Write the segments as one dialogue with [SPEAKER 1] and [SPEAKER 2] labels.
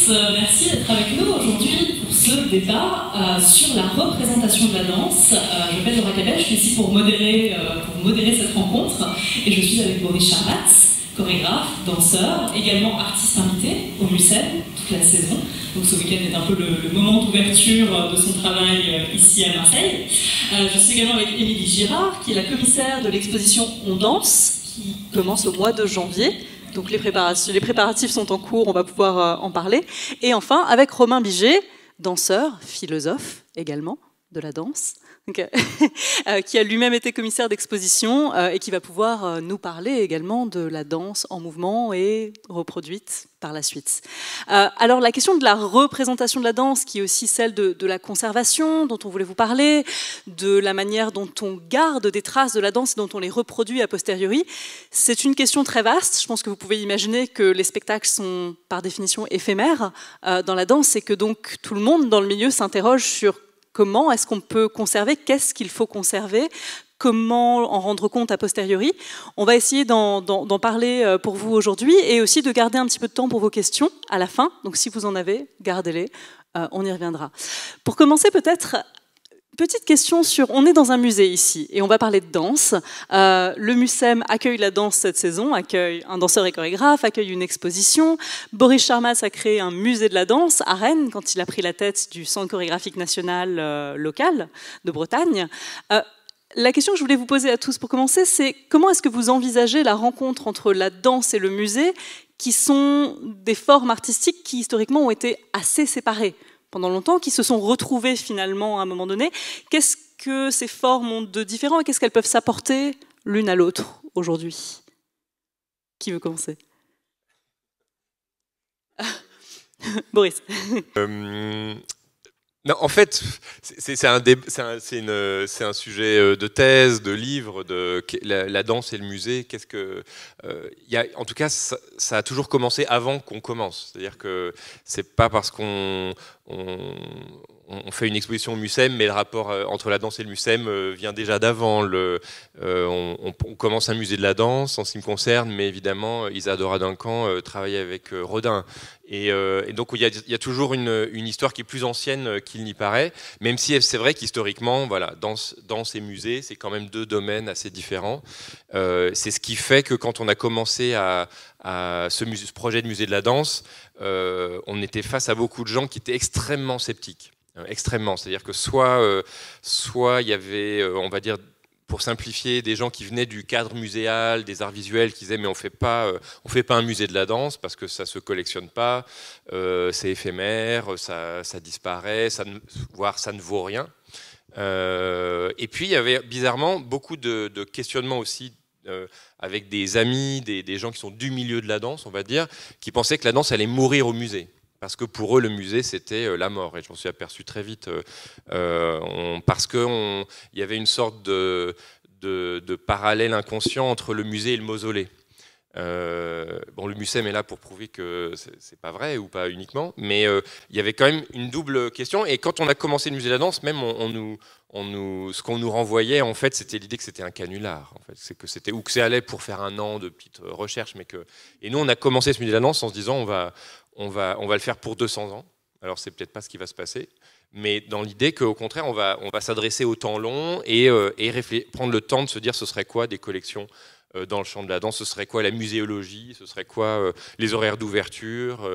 [SPEAKER 1] tous, merci d'être avec nous aujourd'hui pour ce débat sur la représentation de la danse. Je m'appelle Laura Cabel, je suis ici pour modérer cette rencontre et je suis avec Boris Charmatz, chorégraphe, danseur, également artiste invité au MUSEM toute la saison. Donc ce week-end est un peu le moment d'ouverture de son travail ici à Marseille. Je suis également avec Émilie Girard, qui est la commissaire de l'exposition On danse, qui commence au mois de janvier. Donc les préparatifs sont en cours, on va pouvoir en parler. Et enfin, avec Romain Biget, danseur, philosophe également de la danse, qui a lui-même été commissaire d'exposition et qui va pouvoir nous parler également de la danse en mouvement et reproduite par la suite. Alors la question de la représentation de la danse, qui est aussi celle de la conservation dont on voulait vous parler, de la manière dont on garde des traces de la danse et dont on les reproduit a posteriori, c'est une question très vaste. Je pense que vous pouvez imaginer que les spectacles sont par définition éphémères dans la danse et que donc tout le monde dans le milieu s'interroge sur comment est-ce qu'on peut conserver, qu'est-ce qu'il faut conserver, comment en rendre compte a posteriori. On va essayer d'en parler pour vous aujourd'hui et aussi de garder un petit peu de temps pour vos questions à la fin. Donc si vous en avez, gardez-les, on y reviendra. Pour commencer peut-être, petite question sur... On est dans un musée ici et on va parler de danse. Le MUSEM accueille la danse cette saison, accueille un danseur et chorégraphe, accueille une exposition. Boris Charmatz a créé un musée de la danse à Rennes quand il a pris la tête du Centre chorégraphique national local de Bretagne. La question que je voulais vous poser à tous pour commencer, c'est comment est-ce que vous envisagez la rencontre entre la danse et le musée, qui sont des formes artistiques qui historiquement ont été assez séparées pendant longtemps, qui se sont retrouvées finalement à un moment donné. Qu'est-ce que ces formes ont de différent et qu'est-ce qu'elles peuvent s'apporter l'une à l'autre aujourd'hui? Qui veut commencer? Boris.
[SPEAKER 2] Non, en fait, c'est un sujet de thèse, de livre, de la danse et le musée. Qu'est-ce que, en tout cas, ça a toujours commencé avant qu'on commence. C'est-à-dire que c'est pas parce qu'on fait une exposition au MUSEM, mais le rapport entre la danse et le MUSEM vient déjà d'avant. On commence un musée de la danse, en ce qui me concerne, mais évidemment, Isadora Duncan travaille avec Rodin. Et donc il y a toujours une histoire qui est plus ancienne qu'il n'y paraît, même si c'est vrai qu'historiquement, voilà, danse et musée, c'est quand même deux domaines assez différents. C'est ce qui fait que quand on a commencé à ce projet de musée de la danse, on était face à beaucoup de gens qui étaient extrêmement sceptiques. Extrêmement, c'est-à-dire que soit il y avait, on va dire, pour simplifier, des gens qui venaient du cadre muséal, des arts visuels, qui disaient mais on fait pas un musée de la danse parce que ça se collectionne pas, c'est éphémère, ça disparaît, voire ça ne vaut rien. Et puis il y avait bizarrement beaucoup de questionnements aussi avec des amis, des gens qui sont du milieu de la danse, on va dire, qui pensaient que la danse allait mourir au musée. Parce que pour eux, le musée, c'était la mort. Et je m'en suis aperçu très vite. Parce qu'il y avait une sorte de parallèle inconscient entre le musée et le mausolée. Bon, le MUSEM est là pour prouver que c'est pas vrai, ou pas uniquement. Mais il y avait quand même une double question. Et quand on a commencé le musée de la danse, même ce qu'on nous renvoyait, en fait, c'était l'idée que c'était un canular. En fait. C'est que c'était, ou que ça allait pour faire un an de petites recherches. Et nous, on a commencé ce musée de la danse en se disant on va le faire pour 200 ans. Alors, c'est peut-être pas ce qui va se passer, mais dans l'idée qu'au contraire, on va s'adresser au temps long et prendre le temps de se dire ce serait quoi des collections dans le champ de la danse, ce serait quoi la muséologie, ce serait quoi les horaires d'ouverture,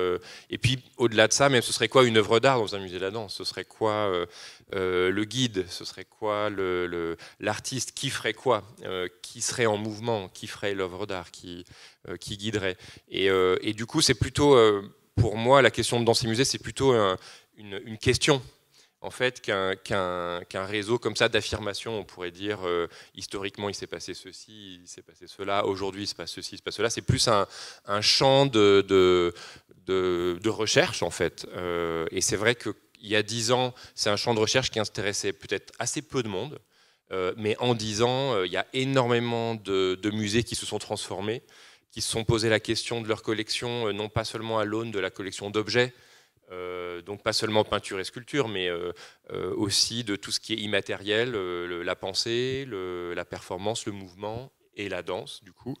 [SPEAKER 2] et puis au-delà de ça, même ce serait quoi une œuvre d'art dans un musée de la danse, ce serait quoi le guide, ce serait quoi l'artiste, qui ferait quoi, qui serait en mouvement, qui ferait l'œuvre d'art, qui guiderait. Et du coup, c'est plutôt... pour moi, la question de danse et musée, c'est plutôt une question, en fait, qu'un réseau comme ça d'affirmation. On pourrait dire, historiquement, il s'est passé ceci, il s'est passé cela, aujourd'hui, il se passe ceci, il se passe cela. C'est plus un champ de recherche, en fait. Et c'est vrai qu'il y a 10 ans, c'est un champ de recherche qui intéressait peut-être assez peu de monde. Mais en 10 ans, il y a énormément de musées qui se sont transformés, qui se sont posé la question de leur collection, non pas seulement à l'aune de la collection d'objets, donc pas seulement peinture et sculpture, mais aussi de tout ce qui est immatériel, la pensée, la performance, le mouvement et la danse, du coup.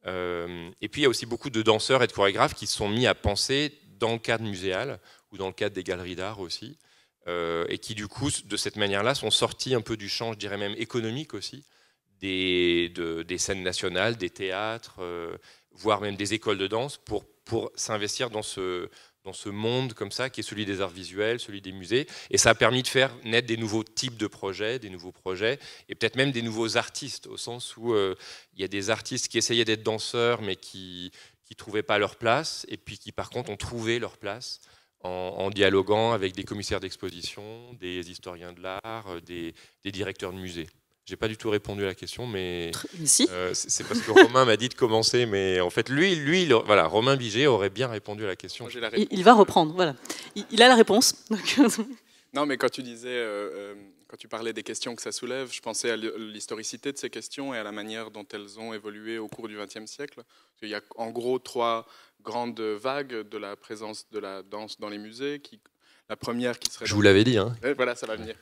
[SPEAKER 2] Et puis il y a aussi beaucoup de danseurs et de chorégraphes qui se sont mis à penser dans le cadre muséal ou dans le cadre des galeries d'art aussi, et qui du coup, de cette manière-là, sont sortis un peu du champ, je dirais même économique aussi, des scènes nationales, des théâtres, voire même des écoles de danse, pour s'investir dans ce monde comme ça, qui est celui des arts visuels, celui des musées. Et ça a permis de faire naître des nouveaux types de projets, des nouveaux projets, et peut-être même des nouveaux artistes, au sens où il y a des artistes qui essayaient d'être danseurs, mais qui ne trouvaient pas leur place, et puis qui par contre ont trouvé leur place en dialoguant avec des commissaires d'exposition, des historiens de l'art, des directeurs de musées. J'ai pas du tout répondu à la question, mais
[SPEAKER 3] si.
[SPEAKER 2] C'est parce que Romain m'a dit de commencer, mais en fait, voilà, Romain Biget aurait bien répondu à la question.
[SPEAKER 3] Il va reprendre, voilà. Il a la réponse.
[SPEAKER 4] Non, mais quand tu disais, quand tu parlais des questions que ça soulève, je pensais à l'historicité de ces questions et à la manière dont elles ont évolué au cours du XXe siècle. Il y a en gros 3 grandes vagues de la présence de la danse dans les musées. La première qui serait...
[SPEAKER 2] Je vous l'avais dit, hein.
[SPEAKER 4] Voilà, ça va venir.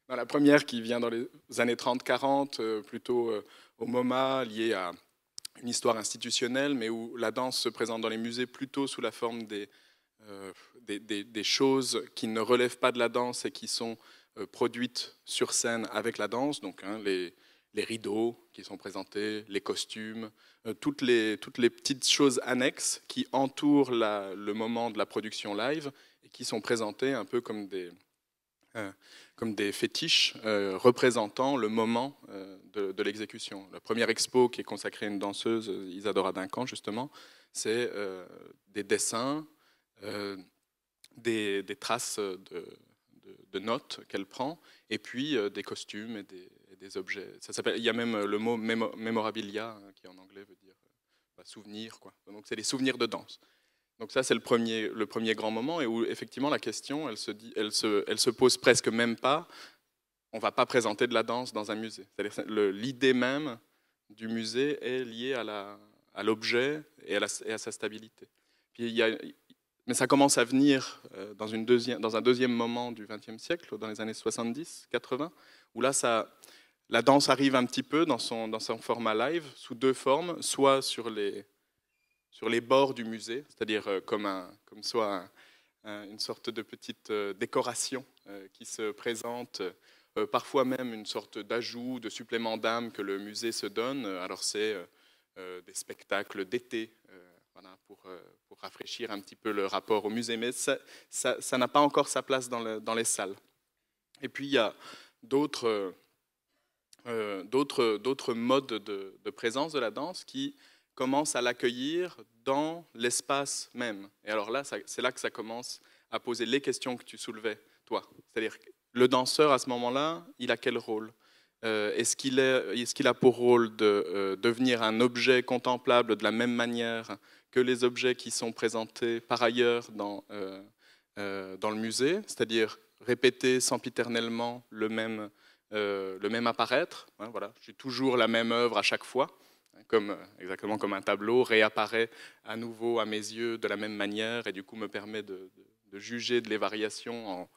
[SPEAKER 4] La première qui vient dans les années 30-40, plutôt au MoMA, liée à une histoire institutionnelle, mais où la danse se présente dans les musées plutôt sous la forme des choses qui ne relèvent pas de la danse et qui sont produites sur scène avec la danse, donc les rideaux qui sont présentés, les costumes, toutes les petites choses annexes qui entourent le moment de la production live et qui sont présentées un peu comme des fétiches représentant le moment de l'exécution. La première expo qui est consacrée à une danseuse, Isadora Duncan, justement, c'est des dessins, des traces de notes qu'elle prend, et puis des costumes et des objets. Il y a même le mot memorabilia, qui en anglais veut dire souvenir, quoi. Donc c'est des souvenirs de danse. Donc ça, c'est le premier grand moment, et où effectivement la question, elle se pose presque même pas. On ne va pas présenter de la danse dans un musée. C'est-à-dire l'idée même du musée est liée à l'objet et à sa stabilité. Puis mais ça commence à venir dans un deuxième moment du XXe siècle, dans les années 70-80, où là, la danse arrive un petit peu dans son format live, sous 2 formes, soit sur les bords du musée, c'est-à-dire comme une sorte de petite décoration qui se présente, parfois même une sorte d'ajout, de supplément d'âme que le musée se donne. Alors c'est des spectacles d'été, voilà, pour rafraîchir un petit peu le rapport au musée, mais ça n'a pas encore sa place dans les salles. Et puis il y a d'autres modes de présence de la danse qui commence à l'accueillir dans l'espace même. Et alors là, c'est là que ça commence à poser les questions que tu soulevais, toi. C'est-à-dire, le danseur, à ce moment-là, il a quel rôle ? Est-ce qu'il a pour rôle de devenir un objet contemplable de la même manière que les objets qui sont présentés par ailleurs dans le musée, c'est-à-dire répéter sempiternellement le même apparaître, hein, voilà. J'ai toujours la même œuvre à chaque fois, exactement comme un tableau, réapparaît à nouveau à mes yeux de la même manière et du coup me permet de juger de les variations.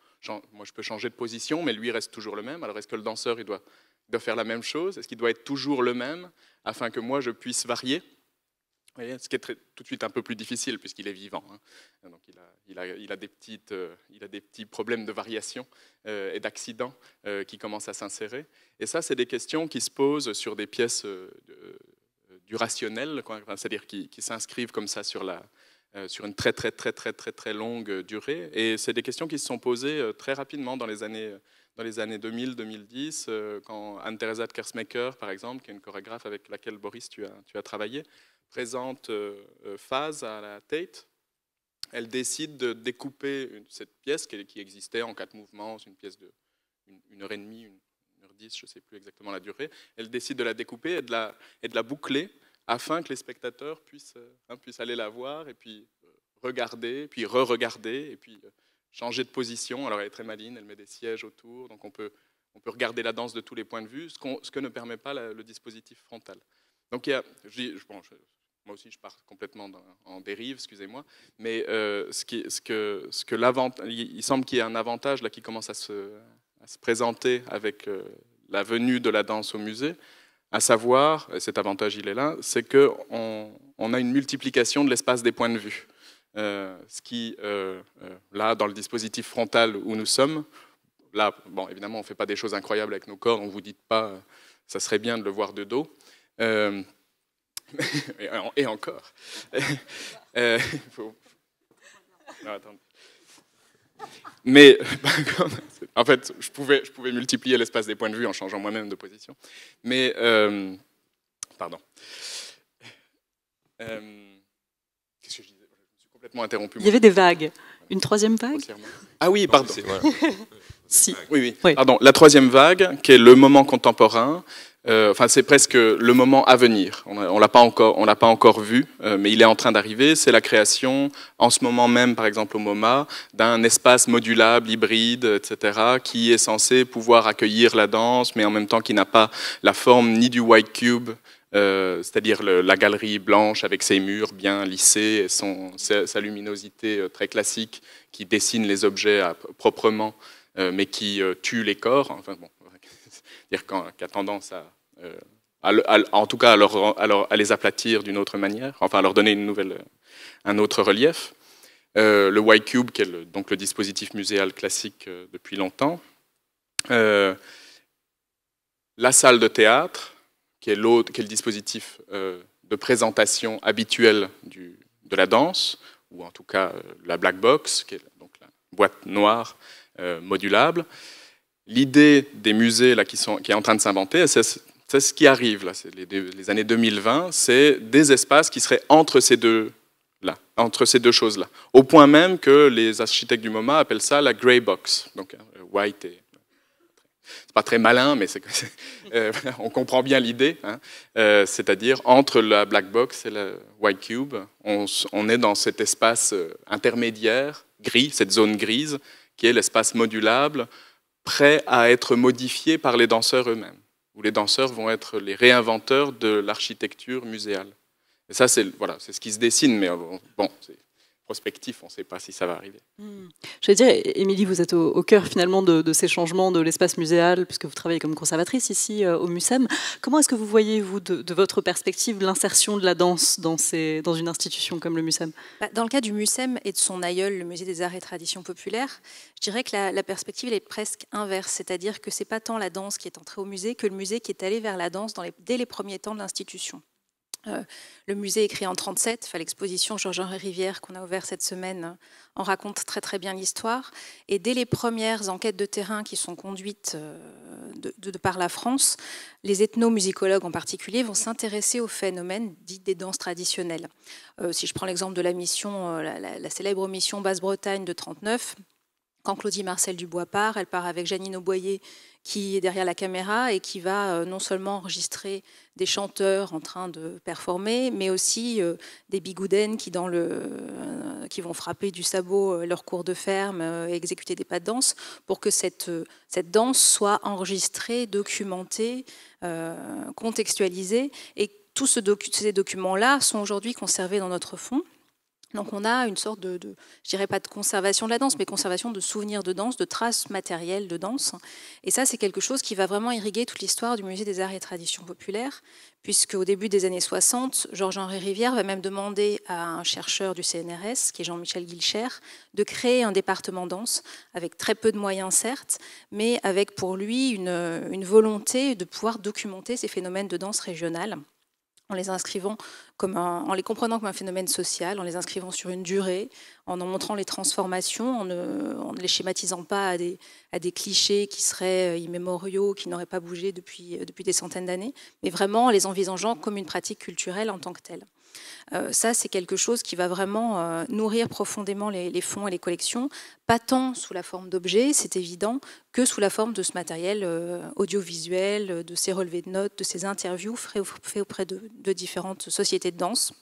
[SPEAKER 4] Moi je peux changer de position, mais lui reste toujours le même. Alors est-ce que le danseur il doit faire la même chose? Est-ce qu'il doit être toujours le même afin que moi je puisse varier? Vous voyez, ce qui est tout de suite un peu plus difficile puisqu'il est vivant, hein. Donc il a des petits problèmes de variation et d'accidents qui commencent à s'insérer. Et ça, c'est des questions qui se posent sur des pièces du rationnel, c'est-à-dire qui s'inscrivent comme ça sur une très longue durée. Et c'est des questions qui se sont posées très rapidement dans les années 2000-2010, quand Anne-Theresa de Kersmaker, par exemple, qui est une chorégraphe avec laquelle, Boris, tu as travaillé, présente Phase à la Tate. Elle décide de découper cette pièce qui existait en 4 mouvements, c'est une pièce de 1h30, 1h10, je ne sais plus exactement la durée. Elle décide de la découper et de la boucler afin que les spectateurs puissent aller la voir et puis regarder, puis re-regarder, et puis changer de position. Alors elle est très maligne, elle met des sièges autour, donc on peut regarder la danse de tous les points de vue, ce que ne permet pas le dispositif frontal. Donc moi aussi je pars complètement en dérive, excusez-moi, mais il semble qu'il y ait un avantage là qui commence à se présenter avec la venue de la danse au musée, à savoir, et cet avantage il est là, c'est qu'on a une multiplication de l'espace des points de vue. ce qui, là, dans le dispositif frontal où nous sommes, là, bon, évidemment, on ne fait pas des choses incroyables avec nos corps, on ne vous dit pas, ça serait bien de le voir de dos. Et encore. Non, attendez. Mais, en fait, je pouvais multiplier l'espace des points de vue en changeant moi-même de position. Mais, pardon. Qu'est-ce que je disais ? Je me suis complètement interrompu.
[SPEAKER 3] Il y avait des vagues. Une troisième vague ?
[SPEAKER 4] Ah oui, pardon.
[SPEAKER 2] Voilà.
[SPEAKER 3] Si.
[SPEAKER 4] Oui.
[SPEAKER 3] Oui.
[SPEAKER 4] Pardon. La troisième vague, qui est le moment contemporain, enfin c'est presque le moment à venir. On l'a pas encore vu, mais il est en train d'arriver. C'est la création, en ce moment même, par exemple au MoMA, d'un espace modulable, hybride, etc., qui est censé pouvoir accueillir la danse, mais en même temps qui n'a pas la forme ni du white cube, c'est-à-dire la galerie blanche avec ses murs bien lissés, et sa luminosité très classique qui dessine les objets proprement, mais qui tue les corps. Enfin, bon, c'est-à-dire qui a tendance en tout cas à les aplatir d'une autre manière, enfin à leur donner un autre relief. Le white cube, qui est donc le dispositif muséal classique depuis longtemps. La salle de théâtre, qui est le dispositif de présentation habituel de la danse, ou en tout cas la black box, qui est donc la boîte noire modulable. L'idée des musées là, qui est en train de s'inventer, c'est ce qui arrive, là, c'est les années 2020, c'est des espaces qui seraient entre ces deux choses-là. Au point même que les architectes du MoMA appellent ça la grey box. Donc, white et... C'est pas très malin, mais on comprend bien l'idée. Hein. C'est-à-dire, entre la black box et le white cube, on est dans cet espace intermédiaire, gris, cette zone grise, qui est l'espace modulable, prêt à être modifié par les danseurs eux-mêmes, où les danseurs vont être les réinventeurs de l'architecture muséale. Et ça, c'est ce qui se dessine, mais bon, c'est prospectif, on ne sait pas si ça va arriver.
[SPEAKER 3] Je vais dire, Émilie, vous êtes au cœur finalement de ces changements de l'espace muséal, puisque vous travaillez comme conservatrice ici au MUSEM. Comment est-ce que vous voyez, vous, de votre perspective, l'insertion de la danse dans une institution comme le MUSEM ?
[SPEAKER 5] Dans le cas du MUSEM et de son aïeul, le Musée des Arts et Traditions Populaires, je dirais que la perspective elle est presque inverse, c'est-à-dire que ce n'est pas tant la danse qui est entrée au musée que le musée qui est allé vers la danse dès les premiers temps de l'institution. Le musée est créé en 1937, l'exposition Georges-Henri Rivière qu'on a ouverte cette semaine en raconte très très bien l'histoire. Et dès les premières enquêtes de terrain qui sont conduites de par la France, les ethnomusicologues en particulier vont s'intéresser au phénomène dit des danses traditionnelles. Si je prends l'exemple de la mission, la célèbre mission Basse-Bretagne de 1939, quand Claudie Marcel Dubois part, elle part avec Janine Auboyer qui est derrière la caméra et qui va non seulement enregistrer des chanteurs en train de performer, mais aussi des bigoudaines qui vont frapper du sabot leur cours de ferme et exécuter des pas de danse pour que cette danse soit enregistrée, documentée, contextualisée. Et tous ces documents-là sont aujourd'hui conservés dans notre fonds. Donc on a une sorte je dirais pas de conservation de la danse, mais conservation de souvenirs de danse, de traces matérielles de danse. Et ça, c'est quelque chose qui va vraiment irriguer toute l'histoire du Musée des Arts et Traditions Populaires, puisqu'au début des années 60, Georges-Henri Rivière va même demander à un chercheur du CNRS, qui est Jean-Michel Guilcher, de créer un département danse, avec très peu de moyens certes, mais avec pour lui une volonté de pouvoir documenter ces phénomènes de danse régionale, en les inscrivant en les comprenant comme un phénomène social, en les inscrivant sur une durée, en montrant les transformations, en ne les schématisant pas à des clichés qui seraient immémoriaux, qui n'auraient pas bougé depuis des centaines d'années, mais vraiment en les envisageant comme une pratique culturelle en tant que telle. Ça, c'est quelque chose qui va vraiment nourrir profondément les fonds et les collections, pas tant sous la forme d'objets, c'est évident, que sous la forme de ce matériel audiovisuel, de ces relevés de notes, de ces interviews faits auprès de différentes sociétés de danse.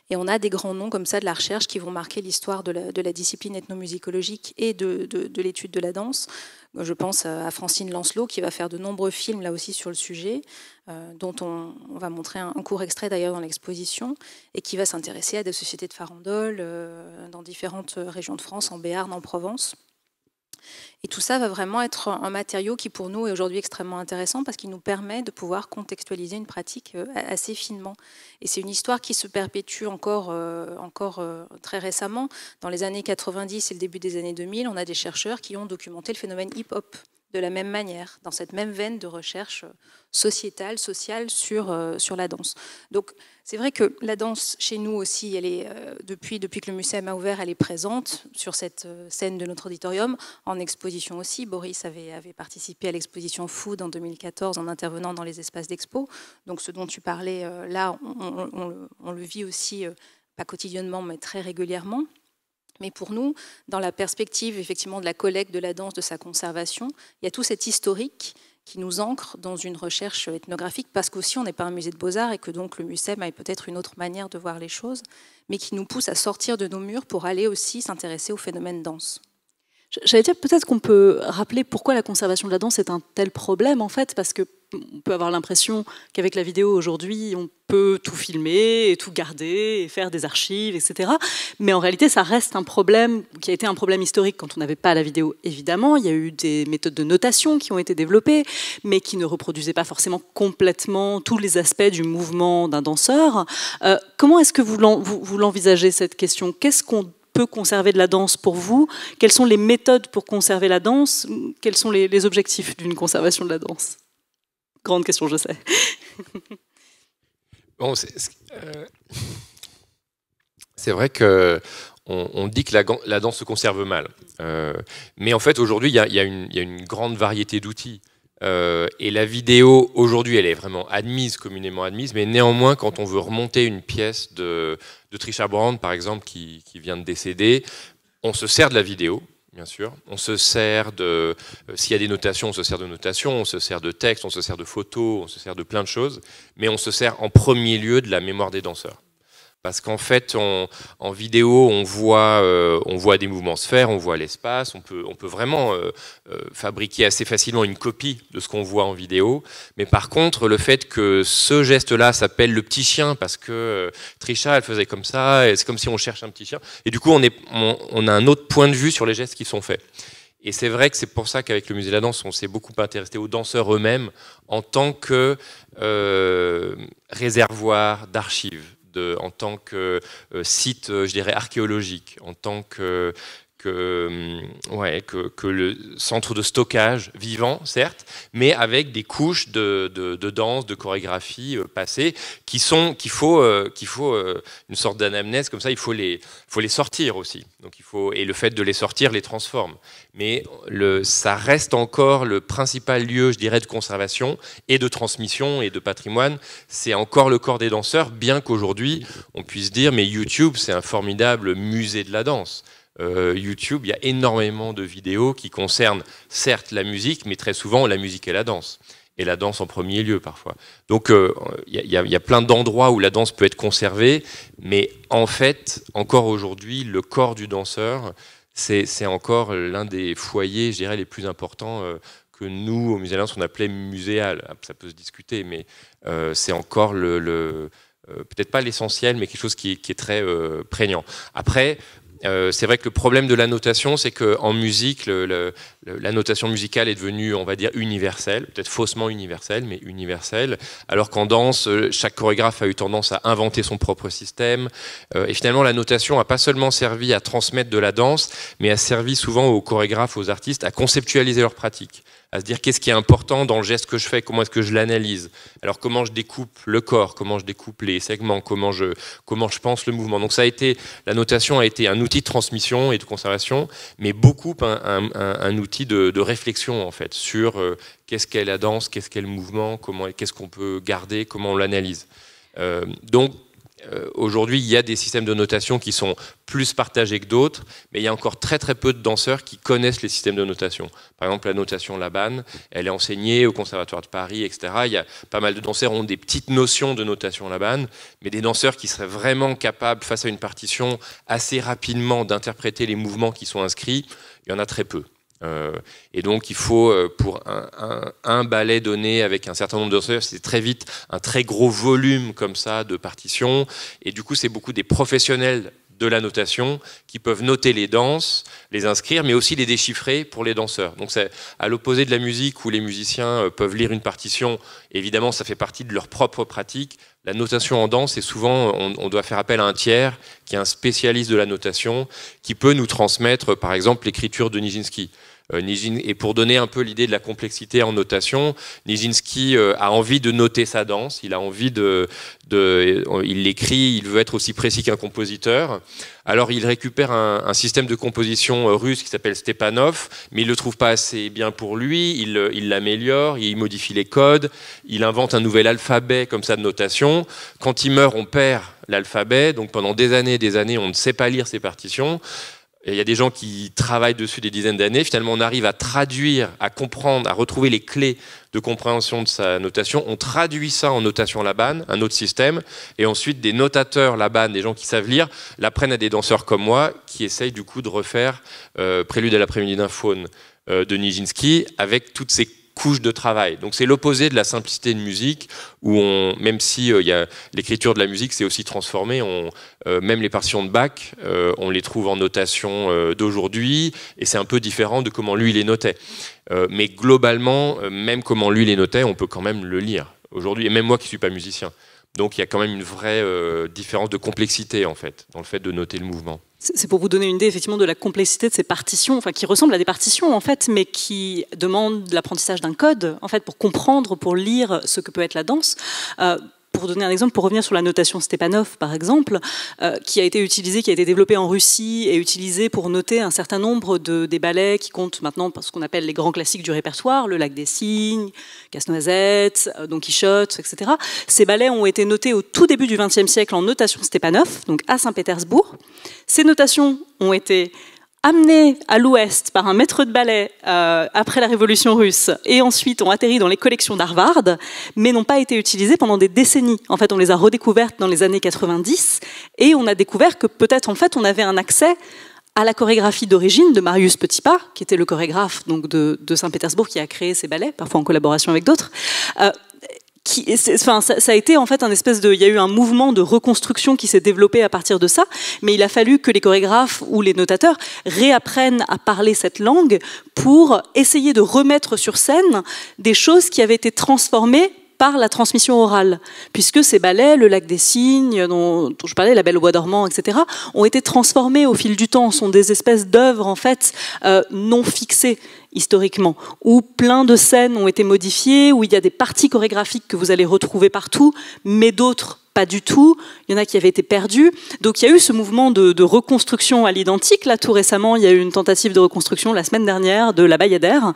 [SPEAKER 5] Et on a des grands noms comme ça de la recherche qui vont marquer l'histoire de la discipline ethnomusicologique et de l'étude de la danse. Je pense à Francine Lancelot qui va faire de nombreux films là aussi sur le sujet, dont on va montrer un court extrait d'ailleurs dans l'exposition, et qui va s'intéresser à des sociétés de farandole dans différentes régions de France, en Béarn, en Provence. Et tout ça va vraiment être un matériau qui, pour nous, est aujourd'hui extrêmement intéressant parce qu'il nous permet de pouvoir contextualiser une pratique assez finement. Et c'est une histoire qui se perpétue encore très récemment. Dans les années 90 et le début des années 2000, on a des chercheurs qui ont documenté le phénomène hip-hop de la même manière, dans cette même veine de recherche sociétale, sociale sur la danse. Donc, c'est vrai que la danse, chez nous aussi, elle est, depuis que le MUSEM a ouvert, elle est présente sur cette scène de notre auditorium, en exposition aussi. Boris avait participé à l'exposition Food en 2014 en intervenant dans les espaces d'expo. Donc, ce dont tu parlais, là, on le vit aussi, pas quotidiennement, mais très régulièrement. Mais pour nous, dans la perspective effectivement de la collecte de la danse, de sa conservation, il y a tout cet historique qui nous ancre dans une recherche ethnographique, parce qu'aussi on n'est pas un musée de beaux-arts et que donc le MUSEM a peut-être une autre manière de voir les choses, mais qui nous pousse à sortir de nos murs pour aller aussi s'intéresser au phénomène danse.
[SPEAKER 3] J'allais dire peut-être qu'on peut rappeler pourquoi la conservation de la danse est un tel problème en fait, parce que on peut avoir l'impression qu'avec la vidéo aujourd'hui, on peut tout filmer et tout garder et faire des archives, etc. Mais en réalité, ça reste un problème qui a été un problème historique quand on n'avait pas la vidéo, évidemment. Il y a eu des méthodes de notation qui ont été développées, mais qui ne reproduisaient pas forcément complètement tous les aspects du mouvement d'un danseur. Comment est-ce que vous l'envisagez, cette question? Qu'est-ce qu'on peut conserver de la danse pour vous? Quelles sont les méthodes pour conserver la danse? Quels sont les objectifs d'une conservation de la danse? Grande question, je sais.
[SPEAKER 2] Bon, c'est vrai que on dit que la danse se conserve mal, mais en fait aujourd'hui il y a une grande variété d'outils. Et la vidéo aujourd'hui elle est vraiment admise, communément admise, mais néanmoins quand on veut remonter une pièce de Trisha Brand par exemple qui vient de décéder, on se sert de la vidéo. Bien sûr, on se sert de, s'il y a des notations, on se sert de notations, on se sert de textes, on se sert de photos, on se sert de plein de choses, mais on se sert en premier lieu de la mémoire des danseurs. Parce qu'en fait, en vidéo, on voit des mouvements se faire, on voit l'espace, on peut vraiment fabriquer assez facilement une copie de ce qu'on voit en vidéo. Mais par contre, le fait que ce geste-là s'appelle le petit chien, parce que Trisha, elle faisait comme ça, et c'est comme si on cherche un petit chien. Et du coup, on a un autre point de vue sur les gestes qui sont faits. Et c'est vrai que c'est pour ça qu'avec le Musée de la Danse, on s'est beaucoup intéressé aux danseurs eux-mêmes en tant que réservoir d'archives. En tant que site, je dirais, archéologique, en tant que le centre de stockage vivant, certes, mais avec des couches de danse, de chorégraphie passées, qu'il faut une sorte d'anamnèse, comme ça, il faut les sortir aussi. Donc, et le fait de les sortir les transforme. Mais ça reste encore le principal lieu, je dirais, de conservation et de transmission et de patrimoine. C'est encore le corps des danseurs, bien qu'aujourd'hui, on puisse dire, mais YouTube, c'est un formidable musée de la danse. YouTube, il y a énormément de vidéos qui concernent certes la musique, mais très souvent la musique et la danse. Et la danse en premier lieu parfois. Donc il y a plein d'endroits où la danse peut être conservée, mais en fait, encore aujourd'hui, le corps du danseur, c'est encore l'un des foyers, je dirais, les plus importants que nous, au Musée de la Danse, on appelait muséal. Ça peut se discuter, mais c'est encore peut-être pas l'essentiel, mais quelque chose qui est très prégnant. Après, c'est vrai que le problème de la notation, c'est qu'en musique, la notation musicale est devenue, on va dire, universelle, peut-être faussement universelle, mais universelle, alors qu'en danse, chaque chorégraphe a eu tendance à inventer son propre système, et finalement la notation n'a pas seulement servi à transmettre de la danse, mais a servi souvent aux chorégraphes, aux artistes, à conceptualiser leur pratique, à se dire qu'est-ce qui est important dans le geste que je fais, comment est-ce que je l'analyse, alors comment je découpe le corps, comment je découpe les segments, comment je pense le mouvement. Donc la notation a été un outil de transmission et de conservation, mais beaucoup un outil de réflexion en fait, sur qu'est-ce qu'est la danse, qu'est-ce qu'est le mouvement, qu'est-ce qu'on peut garder, comment on l'analyse. Donc aujourd'hui, il y a des systèmes de notation qui sont plus partagés que d'autres, mais il y a encore très très peu de danseurs qui connaissent les systèmes de notation. Par exemple, la notation Laban, elle est enseignée au Conservatoire de Paris, etc. Il y a pas mal de danseurs qui ont des petites notions de notation Laban, mais des danseurs qui seraient vraiment capables, face à une partition, assez rapidement d'interpréter les mouvements qui sont inscrits, il y en a très peu. Et donc il faut, pour un ballet donné avec un certain nombre de danseurs, c'est très vite un très gros volume comme ça de partitions, et du coup c'est beaucoup des professionnels de la notation qui peuvent noter les danses, les inscrire, mais aussi les déchiffrer pour les danseurs. Donc c'est à l'opposé de la musique où les musiciens peuvent lire une partition, évidemment ça fait partie de leur propre pratique. La notation en danse, et souvent on doit faire appel à un tiers qui est un spécialiste de la notation, qui peut nous transmettre par exemple l'écriture de Nijinsky. Et pour donner un peu l'idée de la complexité en notation, Nijinsky a envie de noter sa danse, il a envie il l'écrit, il veut être aussi précis qu'un compositeur. Alors il récupère un système de composition russe qui s'appelle Stepanov, mais il ne le trouve pas assez bien pour lui, il l'améliore, il modifie les codes, il invente un nouvel alphabet comme ça de notation. Quand il meurt, on perd l'alphabet, donc pendant des années, on ne sait pas lire ses partitions. Et il y a des gens qui travaillent dessus des dizaines d'années. Finalement, on arrive à traduire, à comprendre, à retrouver les clés de compréhension de sa notation. On traduit ça en notation Laban, un autre système. Et ensuite, des notateurs Laban, des gens qui savent lire, l'apprennent à des danseurs comme moi, qui essayent du coup de refaire Prélude à l'après-midi d'un faune de Nijinsky avec toutes ces couche de travail. Donc c'est l'opposé de la simplicité de musique où même si l'écriture de la musique s'est aussi transformée, même les partitions de Bach, on les trouve en notation d'aujourd'hui et c'est un peu différent de comment lui les notait. Mais globalement, même comment lui les notait, on peut quand même le lire aujourd'hui, et même moi qui ne suis pas musicien. Donc il y a quand même une vraie différence de complexité en fait, dans le fait de noter le mouvement.
[SPEAKER 3] C'est pour vous donner une idée effectivement de la complexité de ces partitions, enfin qui ressemblent à des partitions en fait, mais qui demandent l'apprentissage d'un code en fait pour comprendre, pour lire ce que peut être la danse. Pour donner un exemple, pour revenir sur la notation Stepanov par exemple, qui a été utilisée, qui a été développée en Russie et utilisée pour noter un certain nombre des ballets qui comptent maintenant ce qu'on appelle les grands classiques du répertoire, Le Lac des Cygnes, Casse-Noisette, Don Quichotte, etc. Ces ballets ont été notés au tout début du XXe siècle en notation Stepanov, donc à Saint-Pétersbourg. Ces notations ont été amenés à l'Ouest par un maître de ballet après la Révolution russe et ensuite ont atterri dans les collections d'Harvard, mais n'ont pas été utilisés pendant des décennies. En fait, on les a redécouvertes dans les années 90 et on a découvert que peut-être en fait on avait un accès à la chorégraphie d'origine de Marius Petipa, qui était le chorégraphe donc, de Saint-Pétersbourg qui a créé ces ballets, parfois en collaboration avec d'autres. Ça a été en fait il y a eu un mouvement de reconstruction qui s'est développé à partir de ça, mais il a fallu que les chorégraphes ou les notateurs réapprennent à parler cette langue pour essayer de remettre sur scène des choses qui avaient été transformées par la transmission orale, puisque ces ballets, Le Lac des Cygnes, dont je parlais, La Belle au bois dormant, etc., ont été transformés au fil du temps, sont des espèces d'œuvres en fait non fixées historiquement, où plein de scènes ont été modifiées, où il y a des parties chorégraphiques que vous allez retrouver partout, mais d'autres pas du tout. Il y en a qui avaient été perdus. Donc il y a eu ce mouvement de reconstruction à l'identique. Là, tout récemment, il y a eu une tentative de reconstruction la semaine dernière de La Bayadère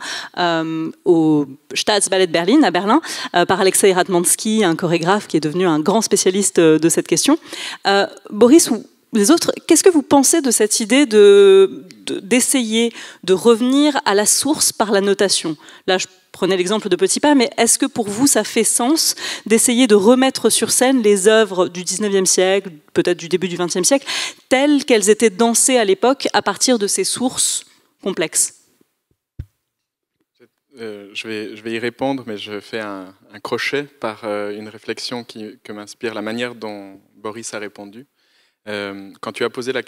[SPEAKER 3] au Staatsballet de Berlin, à Berlin, par Alexei Ratmansky, un chorégraphe qui est devenu un grand spécialiste de cette question. Boris, ou les autres, qu'est-ce que vous pensez de cette idée d'essayer de revenir à la source par la notation? Là, je prenais l'exemple de Petipa, mais est-ce que pour vous, ça fait sens d'essayer de remettre sur scène les œuvres du 19e siècle, peut-être du début du 20e siècle, telles qu'elles étaient dansées à l'époque à partir de ces sources complexes?
[SPEAKER 4] Je vais y répondre, mais je fais un crochet par une réflexion que m'inspire la manière dont Boris a répondu. Quand tu as posé la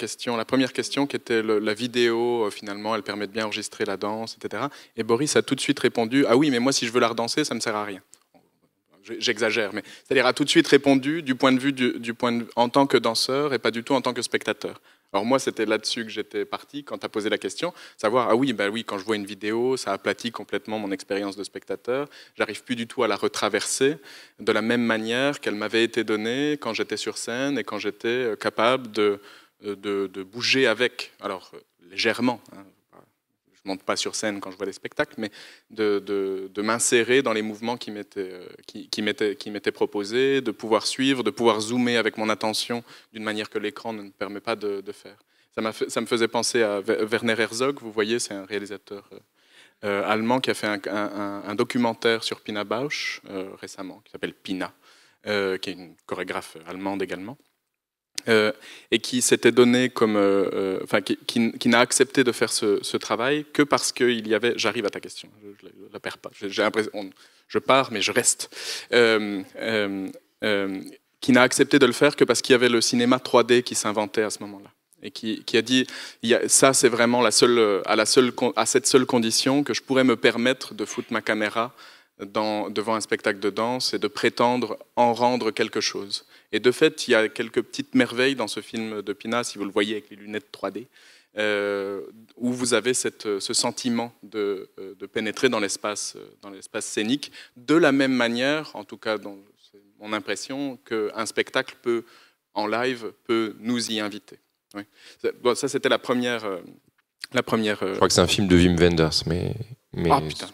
[SPEAKER 4] première question qui était la vidéo, finalement, elle permet de bien enregistrer la danse, etc. Et Boris a tout de suite répondu « Ah oui, mais moi, si je veux la redanser, ça ne me sert à rien. » J'exagère, mais c'est-à-dire a tout de suite répondu du point de vue en tant que danseur et pas du tout en tant que spectateur. Alors moi, c'était là-dessus que j'étais parti quand tu as posé la question, savoir, ah oui, bah oui, quand je vois une vidéo, ça aplatit complètement mon expérience de spectateur, j'arrive plus du tout à la retraverser de la même manière qu'elle m'avait été donnée quand j'étais sur scène et quand j'étais capable de bouger avec, alors légèrement, hein, je ne monte pas sur scène quand je vois des spectacles, mais de m'insérer dans les mouvements qui m'étaient proposés, de pouvoir suivre, de pouvoir zoomer avec mon attention d'une manière que l'écran ne me permet pas de faire. Ça me faisait penser à Werner Herzog, vous voyez, c'est un réalisateur allemand qui a fait un documentaire sur Pina Bausch récemment, qui s'appelle Pina, qui est une chorégraphe allemande également. Et qui s'était donné comme, qui n'a accepté de faire ce travail que parce qu'il y avait, j'arrive à ta question, je ne la perds pas, j'ai l'impression, je pars mais je reste, qui n'a accepté de le faire que parce qu'il y avait le cinéma 3D qui s'inventait à ce moment-là. et qui a dit ça c'est vraiment à cette seule condition que je pourrais me permettre de foutre ma caméra devant un spectacle de danse et de prétendre en rendre quelque chose. Et de fait, il y a quelques petites merveilles dans ce film de Pina, si vous le voyez avec les lunettes 3D, où vous avez ce sentiment de pénétrer dans l'espace scénique, de la même manière, en tout cas dans mon impression, qu'un spectacle en live peut nous y inviter. Oui. Bon, ça, c'était la première. Je
[SPEAKER 2] crois que c'est un film de Wim Wenders, mais
[SPEAKER 4] ah putain.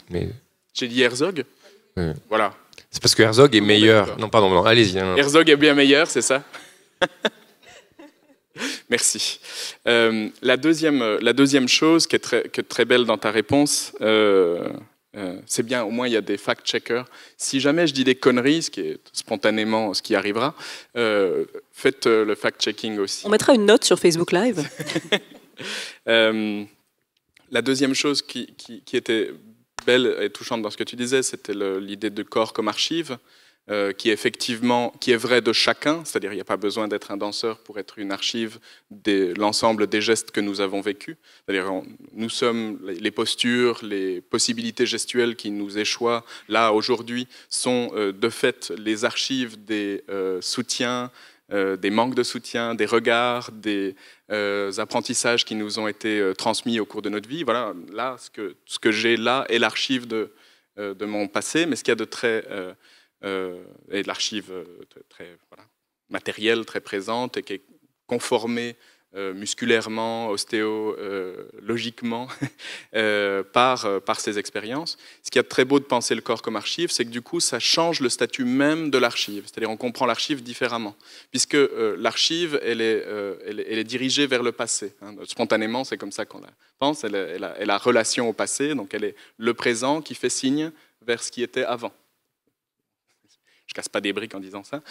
[SPEAKER 4] J'ai dit Herzog.
[SPEAKER 2] Oui.
[SPEAKER 4] Voilà.
[SPEAKER 2] C'est parce que Herzog est meilleur. Non, pardon, non, allez-y.
[SPEAKER 4] Herzog est bien meilleur, c'est ça? Merci. La deuxième chose qui est très belle dans ta réponse, c'est bien, au moins il y a des fact-checkers. Si jamais je dis des conneries, ce qui est spontanément ce qui arrivera, faites le fact-checking aussi.
[SPEAKER 3] On mettra une note sur Facebook Live.
[SPEAKER 4] La deuxième chose qui était belle et touchante dans ce que tu disais, c'était l'idée de corps comme archive, qui est vrai de chacun, c'est-à-dire il n'y a pas besoin d'être un danseur pour être une archive de l'ensemble des gestes que nous avons vécus. C'est-à-dire nous sommes les postures, les possibilités gestuelles qui nous échoient là aujourd'hui sont de fait les archives des soutiens, des manques de soutien, des regards, des apprentissages qui nous ont été transmis au cours de notre vie. Voilà, là, ce que j'ai là est l'archive de mon passé, mais ce qu'il y a de très... et de l'archive très matérielle, très présente, et qui est conformée musculairement, ostéologiquement par ces expériences. Ce qu'il y a de très beau de penser le corps comme archive, c'est que du coup, ça change le statut même de l'archive. C'est-à-dire on comprend l'archive différemment, puisque l'archive, elle est dirigée vers le passé. Hein. Spontanément, c'est comme ça qu'on la pense. Elle a relation au passé, donc elle est le présent qui fait signe vers ce qui était avant. Je casse pas des briques en disant ça.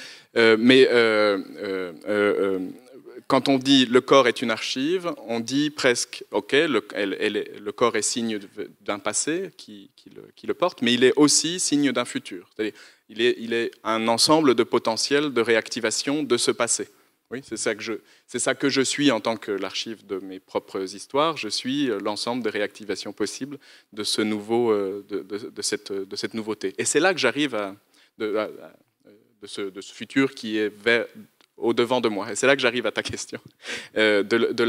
[SPEAKER 4] Quand on dit le corps est une archive, on dit presque, ok, le corps est signe d'un passé qui le porte, mais il est aussi signe d'un futur. C'est-à-dire, il est un ensemble de potentiels de réactivation de ce passé. Oui, c'est ça que je suis en tant que l'archive de mes propres histoires. Je suis l'ensemble de réactivations possibles de ce de cette nouveauté. Et c'est là que j'arrive de ce futur qui est au-devant de moi. Et c'est là que j'arrive à ta question, de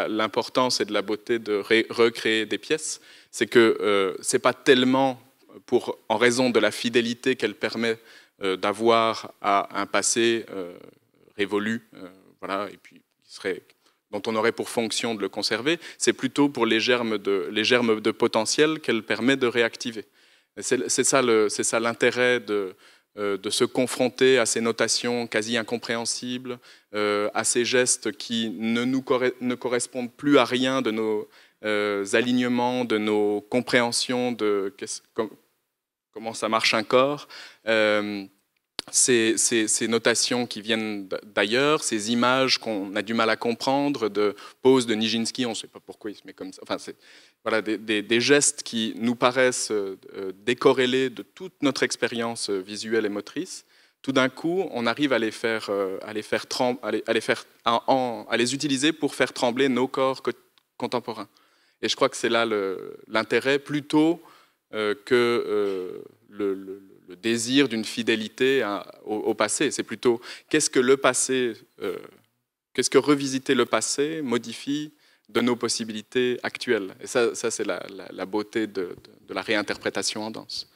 [SPEAKER 4] l'importance et de la beauté de recréer des pièces. C'est que ce n'est pas tellement en raison de la fidélité qu'elle permet d'avoir à un passé révolu, voilà, et puis dont on aurait pour fonction de le conserver, c'est plutôt pour les germes de potentiel qu'elle permet de réactiver. C'est ça l'intérêt de se confronter à ces notations quasi incompréhensibles, à ces gestes qui ne correspondent plus à rien de nos alignements, de nos compréhensions de comment ça marche un corps. Ces notations qui viennent d'ailleurs, ces images qu'on a du mal à comprendre, de poses de Nijinsky, on ne sait pas pourquoi il se met comme ça. Enfin, voilà, des gestes qui nous paraissent décorrélés de toute notre expérience visuelle et motrice. Tout d'un coup, on arrive à les utiliser pour faire trembler nos corps contemporains. Et je crois que c'est là l'intérêt, plutôt que le désir d'une fidélité au passé. C'est plutôt qu'est-ce que revisiter le passé modifie de nos possibilités actuelles. Et ça c'est la beauté de la réinterprétation en danse.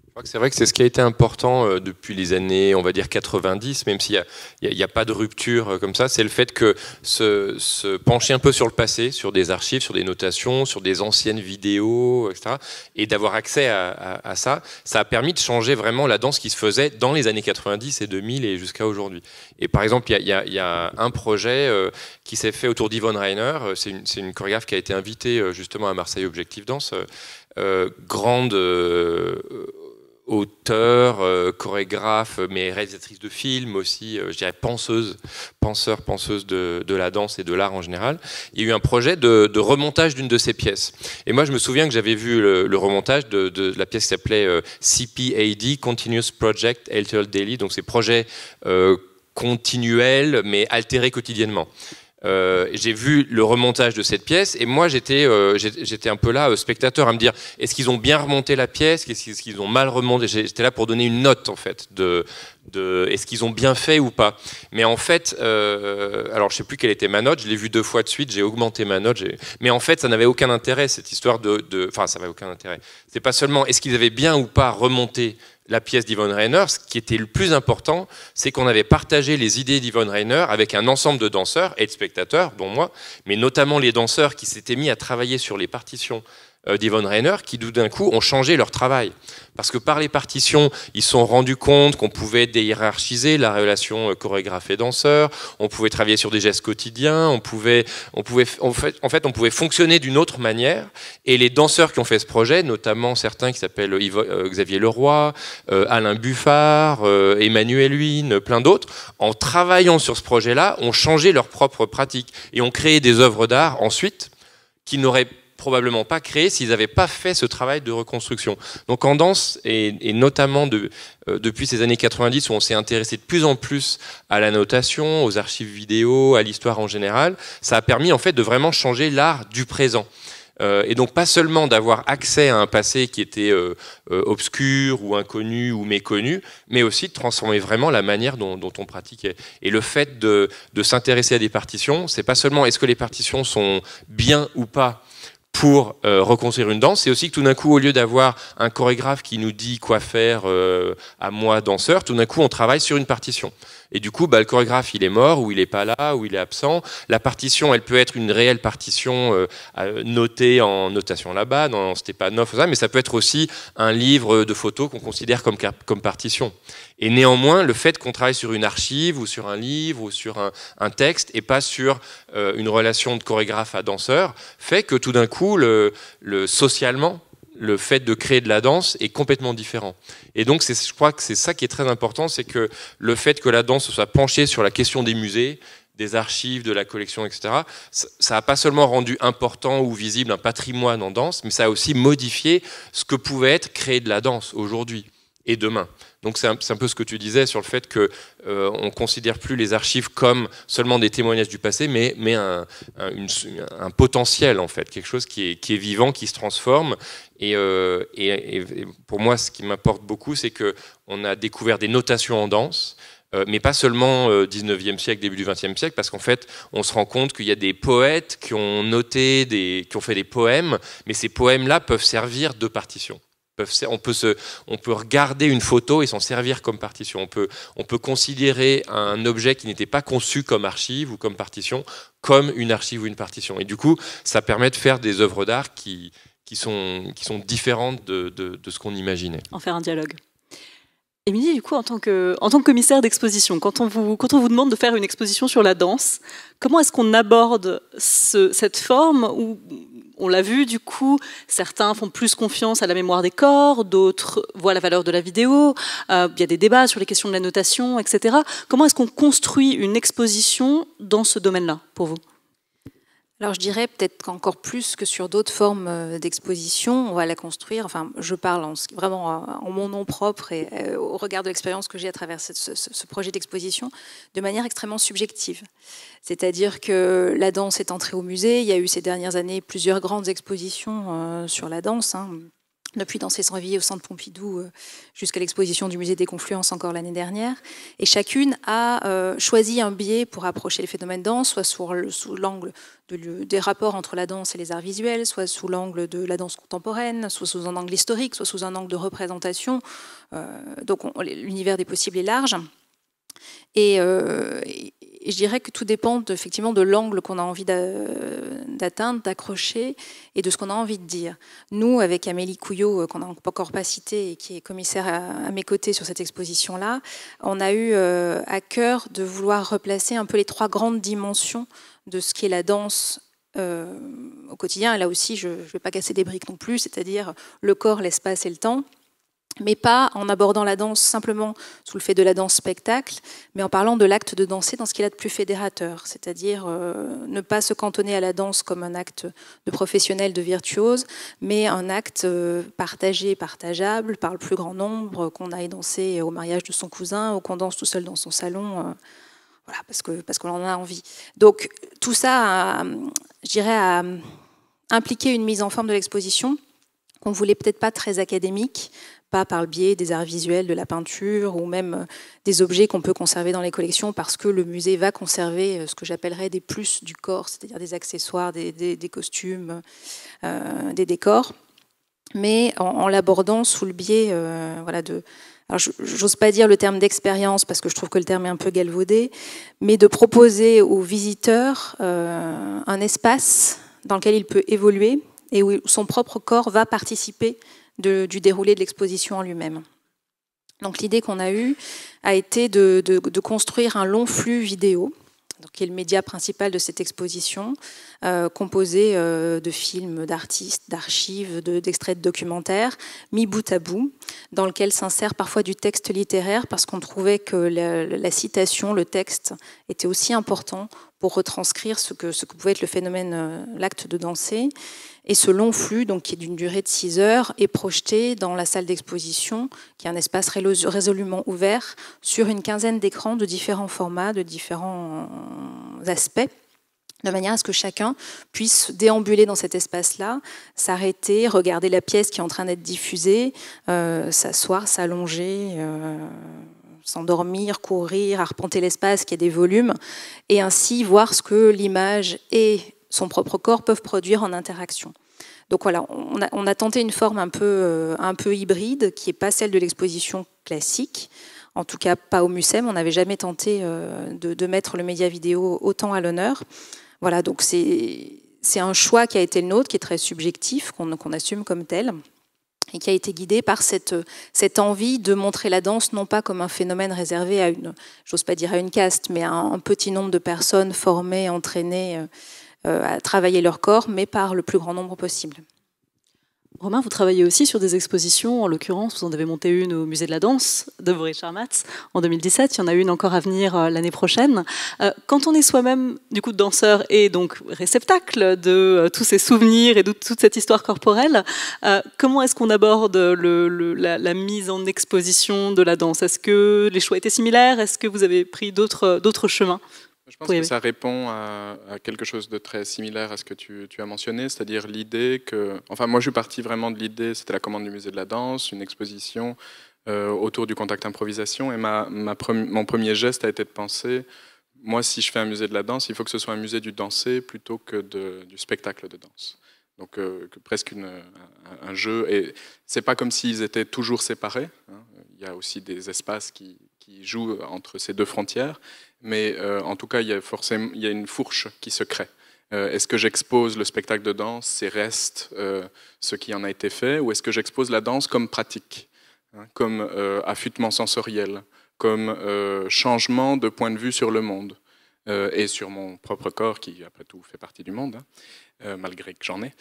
[SPEAKER 2] Je crois que c'est vrai que c'est ce qui a été important depuis les années, on va dire 90, même s'il n'y a pas de rupture comme ça, c'est le fait que se pencher un peu sur le passé, sur des archives, sur des notations, sur des anciennes vidéos, etc., et d'avoir accès à ça, ça a permis de changer vraiment la danse qui se faisait dans les années 90 et 2000 et jusqu'à aujourd'hui. Et par exemple, il y a un projet qui s'est fait autour d'Yvonne Rainer, c'est une chorégraphe qui a été invitée justement à Marseille Objectif Danse, grande... auteure, chorégraphe, mais réalisatrice de films aussi, je dirais penseuse de la danse et de l'art en général. Il y a eu un projet de remontage d'une de ses pièces. Et moi, je me souviens que j'avais vu le remontage de la pièce qui s'appelait CPAD, Continuous Project Altered Daily, donc c'est projets continuels, mais altérés quotidiennement. J'ai vu le remontage de cette pièce et moi j'étais un peu là, spectateur, à me dire est-ce qu'ils ont bien remonté la pièce, est-ce qu'ils ont mal remonté. J'étais là pour donner une note en fait de est-ce qu'ils ont bien fait ou pas. Mais en fait, alors je sais plus quelle était ma note, je l'ai vu 2 fois de suite, j'ai augmenté ma note, mais en fait ça n'avait aucun intérêt cette histoire enfin ça n'avait aucun intérêt. C'est pas seulement est-ce qu'ils avaient bien ou pas remonté la pièce d'Yvonne Rainer. Ce qui était le plus important, c'est qu'on avait partagé les idées d'Yvonne Rainer avec un ensemble de danseurs et de spectateurs, dont moi, mais notamment les danseurs qui s'étaient mis à travailler sur les partitions d'Yvonne Rainer, qui tout d'un coup ont changé leur travail. Parce que par les partitions, ils se sont rendus compte qu'on pouvait déhiérarchiser la relation chorégraphe et danseur, on pouvait travailler sur des gestes quotidiens, on pouvait fonctionner d'une autre manière. Et les danseurs qui ont fait ce projet, notamment certains qui s'appellent Xavier Leroy, Alain Buffard, Emmanuel Huynh, plein d'autres, en travaillant sur ce projet-là, ont changé leur propre pratique et ont créé des œuvres d'art ensuite qui n'auraient probablement pas créé s'ils n'avaient pas fait ce travail de reconstruction. Donc en danse, et notamment depuis ces années 90 où on s'est intéressé de plus en plus à la notation, aux archives vidéo, à l'histoire en général, ça a permis en fait de vraiment changer l'art du présent. Et donc pas seulement d'avoir accès à un passé qui était obscur ou inconnu ou méconnu, mais aussi de transformer vraiment la manière dont on pratiquait. Et le fait de s'intéresser à des partitions, c'est pas seulement est-ce que les partitions sont bien ou pas pour reconstruire une danse, c'est aussi que tout d'un coup, au lieu d'avoir un chorégraphe qui nous dit quoi faire à moi, danseur, tout d'un coup, on travaille sur une partition. Et du coup, le chorégraphe, il est mort, ou il n'est pas là, ou il est absent. La partition, elle peut être une réelle partition notée en notation là-bas, dans Stepanov, mais ça peut être aussi un livre de photos qu'on considère comme partition. Et néanmoins, le fait qu'on travaille sur une archive, ou sur un livre, ou sur un texte, et pas sur une relation de chorégraphe à danseur, fait que tout d'un coup, socialement, le fait de créer de la danse est complètement différent. Et donc, je crois que c'est ça qui est très important, c'est que le fait que la danse se soit penchée sur la question des musées, des archives, de la collection, etc., ça n'a pas seulement rendu important ou visible un patrimoine en danse, mais ça a aussi modifié ce que pouvait être créer de la danse aujourd'hui et demain. Donc c'est un peu ce que tu disais sur le fait que on considère plus les archives comme seulement des témoignages du passé, mais un potentiel en fait, quelque chose qui est vivant, qui se transforme. Et pour moi, ce qui m'importe beaucoup, c'est que on a découvert des notations en danse. Mais pas seulement 19e siècle, début du 20e siècle, parce qu'en fait, on se rend compte qu'il y a des poètes qui ont noté, qui ont fait des poèmes, mais ces poèmes-là peuvent servir de partition. On peut regarder une photo et s'en servir comme partition. On peut considérer un objet qui n'était pas conçu comme archive ou comme partition, comme une archive ou une partition. Et du coup, ça permet de faire des œuvres d'art qui sont différentes de ce qu'on imaginait.
[SPEAKER 3] En faire un dialogue. Émilie, du coup, en tant que commissaire d'exposition, quand on vous demande de faire une exposition sur la danse, comment est-ce qu'on aborde cette forme où, on l'a vu, du coup, certains font plus confiance à la mémoire des corps, d'autres voient la valeur de la vidéo, il y a des débats sur les questions de la notation, etc. Comment est-ce qu'on construit une exposition dans ce domaine-là, pour vous ?
[SPEAKER 5] Alors je dirais peut-être qu'encore plus que sur d'autres formes d'exposition, on va la construire, enfin je parle vraiment en mon nom propre et au regard de l'expérience que j'ai à travers ce projet d'exposition, de manière extrêmement subjective. C'est-à-dire que la danse est entrée au musée, il y a eu ces dernières années plusieurs grandes expositions sur la danse, depuis Danser sans vie au Centre Pompidou jusqu'à l'exposition du Musée des Confluences encore l'année dernière. Et chacune a choisi un biais pour approcher les phénomènes danse, soit sous l'angle des rapports entre la danse et les arts visuels, soit sous l'angle de la danse contemporaine, soit sous un angle historique, soit sous un angle de représentation. Donc l'univers des possibles est large. Et je dirais que tout dépend effectivement de l'angle qu'on a envie d'atteindre, d'accrocher et de ce qu'on a envie de dire. Nous, avec Amélie Couillot, qu'on n'a encore pas citée et qui est commissaire à mes côtés sur cette exposition-là, on a eu à cœur de vouloir replacer un peu les 3 grandes dimensions de ce qu'est la danse au quotidien. Et là aussi, je ne vais pas casser des briques non plus, c'est-à-dire le corps, l'espace et le temps, mais pas en abordant la danse simplement sous le fait de la danse spectacle, mais en parlant de l'acte de danser dans ce qu'il a de plus fédérateur, c'est-à-dire ne pas se cantonner à la danse comme un acte de professionnel, de virtuose, mais un acte partagé, partageable par le plus grand nombre, qu'on aille danser au mariage de son cousin ou qu'on danse tout seul dans son salon. voilà, parce qu'on en a envie. Donc tout ça, je dirais, a impliqué une mise en forme de l'exposition qu'on voulait peut-être pas très académique, pas par le biais des arts visuels, de la peinture ou même des objets qu'on peut conserver dans les collections, parce que le musée va conserver ce que j'appellerais des plus du corps, c'est-à-dire des accessoires, des costumes, des décors, mais en l'abordant sous le biais voilà, de... Alors, j'ose pas dire le terme d'expérience parce que je trouve que le terme est un peu galvaudé, mais de proposer aux visiteurs un espace dans lequel il peut évoluer et où son propre corps va participer du déroulé de l'exposition en lui-même. Donc l'idée qu'on a eue a été de construire un long flux vidéo, donc, qui est le média principal de cette exposition, composé de films, d'artistes, d'archives, d'extraits de documentaires, mis bout à bout, dans lequel s'insère parfois du texte littéraire, parce qu'on trouvait que la citation, le texte, était aussi important pour retranscrire ce que pouvait être le phénomène, l'acte de danser. Et ce long flux, donc, qui est d'une durée de 6 heures, est projeté dans la salle d'exposition, qui est un espace résolument ouvert, sur une quinzaine d'écrans de différents formats, de différents aspects, de manière à ce que chacun puisse déambuler dans cet espace-là, s'arrêter, regarder la pièce qui est en train d'être diffusée, s'asseoir, s'allonger, s'endormir, courir, arpenter l'espace, qu'il y ait des volumes, et ainsi voir ce que l'image et son propre corps peuvent produire en interaction. Donc voilà, on a tenté une forme un peu hybride, qui n'est pas celle de l'exposition classique, en tout cas pas au MUSEM, on n'avait jamais tenté de mettre le média vidéo autant à l'honneur. Voilà, donc c'est un choix qui a été le nôtre, qui est très subjectif, qu'on assume comme tel, et qui a été guidé par cette envie de montrer la danse, non pas comme un phénomène réservé à j'ose pas dire à une caste, mais à un petit nombre de personnes formées, entraînées, à travailler leur corps, mais par le plus grand nombre possible.
[SPEAKER 3] Romain, vous travaillez aussi sur des expositions. En l'occurrence, vous en avez monté une au Musée de la Danse de Boris Charmatz en 2017. Il y en a une encore à venir l'année prochaine. Quand on est soi-même, du coup, danseur et donc réceptacle de tous ces souvenirs et de toute cette histoire corporelle, comment est-ce qu'on aborde la mise en exposition de la danse? Est-ce que les choix étaient similaires? Est-ce que vous avez pris d'autres chemins?
[SPEAKER 4] Je pense que ça répond à quelque chose de très similaire à ce que tu as mentionné, c'est-à-dire l'idée que... Enfin, moi, je suis parti vraiment de l'idée, c'était la commande du Musée de la Danse, une exposition autour du contact improvisation, et mon premier geste a été de penser, moi, si je fais un musée de la danse, il faut que ce soit un musée du danser plutôt que du spectacle de danse. Donc, presque un jeu, et c'est pas comme s'ils étaient toujours séparés, hein. Il y a aussi des espaces qui jouent entre ces deux frontières, mais en tout cas, il y a une fourche qui se crée. Est-ce que j'expose le spectacle de danse, ses restes, ce qui en a été fait, ou est-ce que j'expose la danse comme pratique, hein, comme affûtement sensoriel, comme changement de point de vue sur le monde, et sur mon propre corps, qui après tout fait partie du monde, hein, malgré que j'en ai.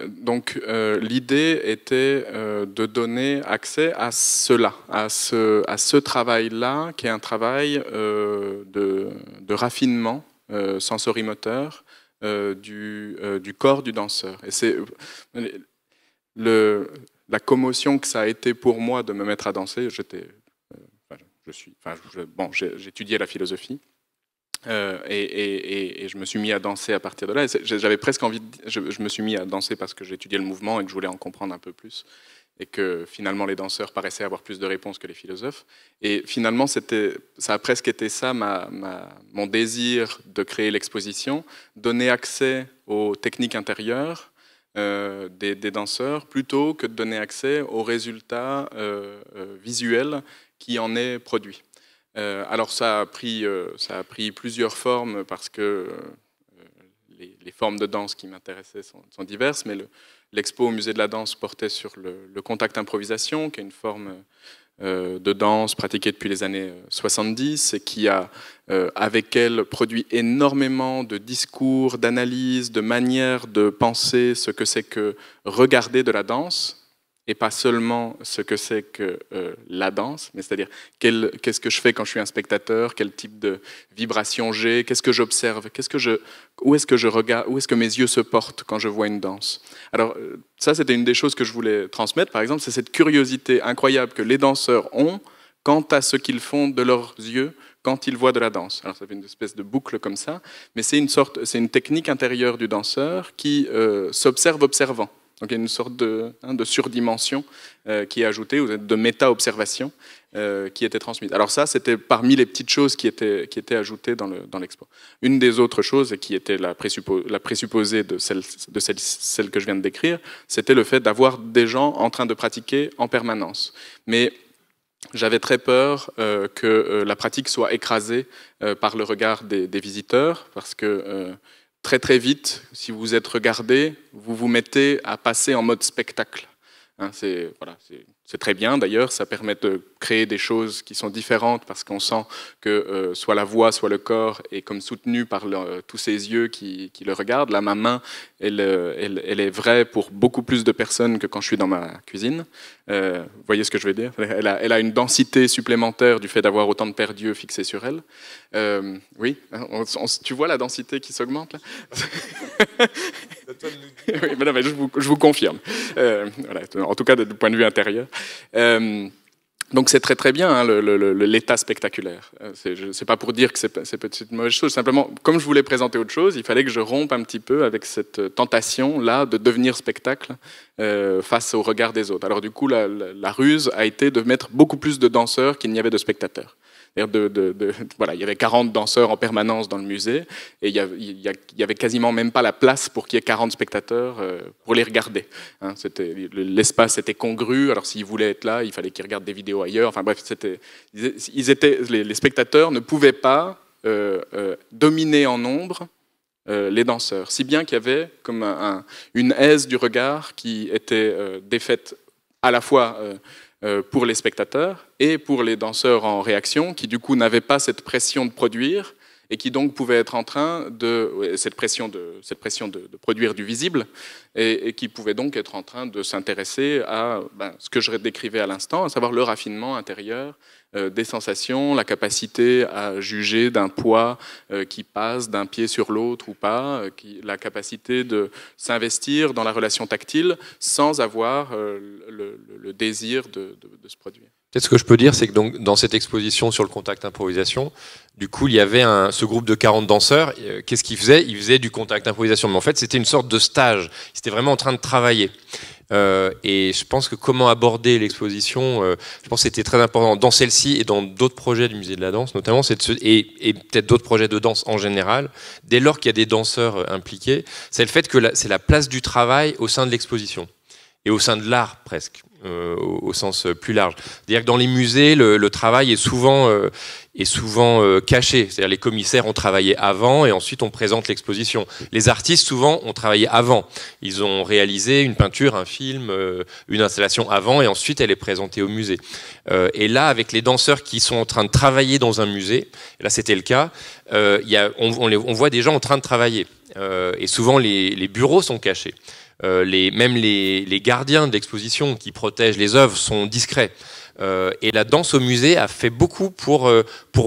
[SPEAKER 4] Donc l'idée était de donner accès à cela, à ce travail-là, qui est un travail de raffinement sensorimoteur du corps du danseur. Et c'est la commotion que ça a été pour moi de me mettre à danser. J'étudiais la philosophie. Et je me suis mis à danser à partir de là. J'avais presque envie je me suis mis à danser parce que j'étudiais le mouvement et que je voulais en comprendre un peu plus. Et que finalement les danseurs paraissaient avoir plus de réponses que les philosophes. Et finalement, ça a presque été ça mon désir de créer l'exposition, donner accès aux techniques intérieures des danseurs, plutôt que de donner accès aux résultats visuels qui en est produit. Alors ça a pris plusieurs formes parce que les formes de danse qui m'intéressaient sont diverses, mais l'expo au Musée de la Danse portait sur le contact improvisation, qui est une forme de danse pratiquée depuis les années 70 et qui a, avec elle, produit énormément de discours, d'analyses, de manières de penser ce que c'est que regarder de la danse, et pas seulement ce que c'est que la danse, mais c'est-à-dire qu'est-ce que je fais quand je suis un spectateur, quel type de vibration j'ai, qu'est-ce que j'observe, où est-ce que je regarde, où est-ce que mes yeux se portent quand je vois une danse. Alors ça, c'était une des choses que je voulais transmettre, par exemple, c'est cette curiosité incroyable que les danseurs ont quant à ce qu'ils font de leurs yeux quand il voit de la danse. Alors ça fait une espèce de boucle comme ça, mais c'est une technique intérieure du danseur qui s'observe observant. Donc il y a une sorte de surdimension qui est ajoutée, ou de méta-observation qui était transmise. Alors ça, c'était parmi les petites choses qui étaient ajoutées dans l'expo. Une des autres choses, et qui était la présupposée de celle que je viens de décrire, c'était le fait d'avoir des gens en train de pratiquer en permanence. Mais j'avais très peur que la pratique soit écrasée par le regard des visiteurs, parce que très très vite, si vous êtes regardé, vous vous mettez à passer en mode spectacle. Hein, c'est très bien d'ailleurs, ça permet de créer des choses qui sont différentes parce qu'on sent que soit la voix, soit le corps est comme soutenu par tous ces yeux qui le regardent. Là, ma main, elle est vraie pour beaucoup plus de personnes que quand je suis dans ma cuisine. Vous voyez ce que je veux dire ? Elle a une densité supplémentaire du fait d'avoir autant de paires d'yeux fixés sur elle. Oui, tu vois la densité qui s'augmente là ? Oui, mais non, mais je vous confirme. Voilà, en tout cas, du point de vue intérieur. Donc c'est très très bien hein, l'état spectaculaire. C'est pas pour dire que c'est peut-être une mauvaise chose. Simplement, comme je voulais présenter autre chose, il fallait que je rompe un petit peu avec cette tentation là de devenir spectacle face au regard des autres. Alors du coup, la ruse a été de mettre beaucoup plus de danseurs qu'il n'y avait de spectateurs. Voilà, il y avait 40 danseurs en permanence dans le musée et il y avait quasiment même pas la place pour qu'il y ait 40 spectateurs pour les regarder. Hein, l'espace était congru, alors s'ils voulaient être là, il fallait qu'ils regardent des vidéos ailleurs. Enfin bref, les spectateurs ne pouvaient pas dominer en nombre les danseurs, si bien qu'il y avait comme une aise du regard qui était défaite à la fois pour les spectateurs et pour les danseurs en réaction qui du coup n'avaient pas cette pression de produire et qui donc pouvaient être en train cette pression de produire du visible et qui pouvaient donc être en train de s'intéresser à ce que je décrivais à l'instant, à savoir le raffinement intérieur des sensations, la capacité à juger d'un poids qui passe d'un pied sur l'autre ou pas, la capacité de s'investir dans la relation tactile sans avoir le désir de se produire.
[SPEAKER 2] Peut-être ce que je peux dire, c'est que donc, dans cette exposition sur le contact improvisation, du coup, il y avait ce groupe de 40 danseurs. Qu'est-ce qu'ils faisaient ? Ils faisaient du contact improvisation. Mais en fait, c'était une sorte de stage. Ils étaient vraiment en train de travailler. Et je pense que comment aborder l'exposition, je pense que c'était très important dans celle-ci et dans d'autres projets du Musée de la Danse, notamment, et peut-être d'autres projets de danse en général, dès lors qu'il y a des danseurs impliqués, c'est le fait que c'est la place du travail au sein de l'exposition. Et au sein de l'art, presque, au sens plus large. C'est-à-dire que dans les musées, le travail est souvent caché. C'est-à-dire les commissaires ont travaillé avant et ensuite on présente l'exposition. Les artistes, souvent, ont travaillé avant. Ils ont réalisé une peinture, un film, une installation avant et ensuite elle est présentée au musée. Et là, avec les danseurs qui sont en train de travailler dans un musée, là c'était le cas, on voit des gens en train de travailler. Et souvent, les bureaux sont cachés. Même les gardiens de l'exposition qui protègent les œuvres sont discrets. Et la danse au musée a fait beaucoup pour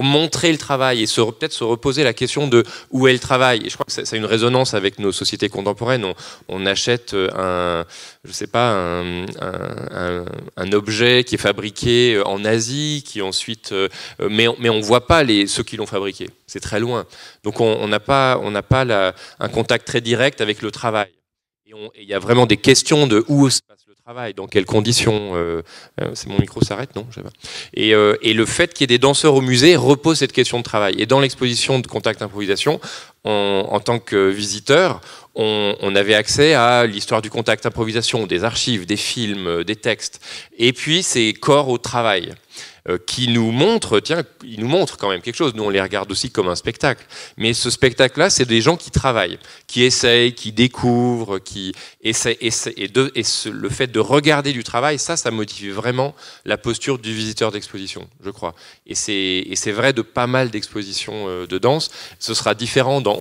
[SPEAKER 2] montrer le travail et peut-être se reposer la question de où est le travail. Et je crois que ça a une résonance avec nos sociétés contemporaines. On achète un objet qui est fabriqué en Asie, qui ensuite, mais on voit pas ceux qui l'ont fabriqué. C'est très loin. Donc on n'a pas un contact très direct avec le travail. Et il y a vraiment des questions de où se passe le travail, dans quelles conditions. C'est mon micro s'arrête, non ? Je sais pas. Et le fait qu'il y ait des danseurs au musée repose cette question de travail. Et dans l'exposition de contact improvisation, en tant que visiteur, on avait accès à l'histoire du contact improvisation, des archives, des films, des textes. Et puis ces corps au travail qui nous montrent, ils nous montrent quand même quelque chose. Nous, on les regarde aussi comme un spectacle. Mais ce spectacle-là, c'est des gens qui travaillent, qui essayent, qui découvrent, qui essayent. Le fait de regarder du travail, ça motive vraiment la posture du visiteur d'exposition, je crois. Et c'est vrai de pas mal d'expositions de danse. Ce sera différent dans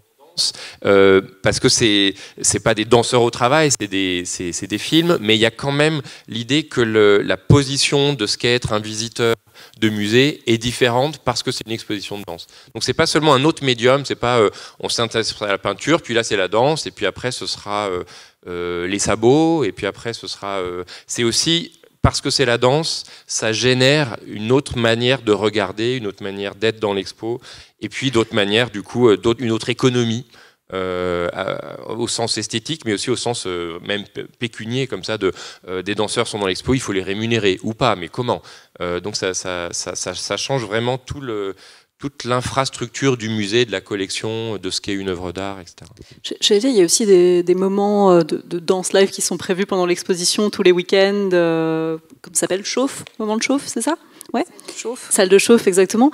[SPEAKER 2] parce que c'est pas des danseurs au travail, c'est des films, mais il y a quand même l'idée que la position de ce qu'est être un visiteur de musée est différente parce que c'est une exposition de danse. Donc c'est pas seulement un autre médium, c'est pas on s'intéresse à la peinture, puis là c'est la danse, et puis après ce sera les sabots, et puis après ce sera c'est aussi parce que c'est la danse, ça génère une autre manière de regarder, une autre manière d'être dans l'expo, et puis d'autres manières, du coup, une autre économie. Au sens esthétique, mais aussi au sens même pécunier, comme ça, des danseurs sont dans l'expo, il faut les rémunérer, ou pas, mais comment donc ça change vraiment toute l'infrastructure du musée, de la collection, de ce qu'est une œuvre d'art, etc.
[SPEAKER 3] J'allais dire, il y a aussi des moments de danse live qui sont prévus pendant l'exposition, tous les week-ends, comme ça s'appelle, chauffe, moment de chauffe, c'est ça? Ouais. Salle de chauffe, exactement.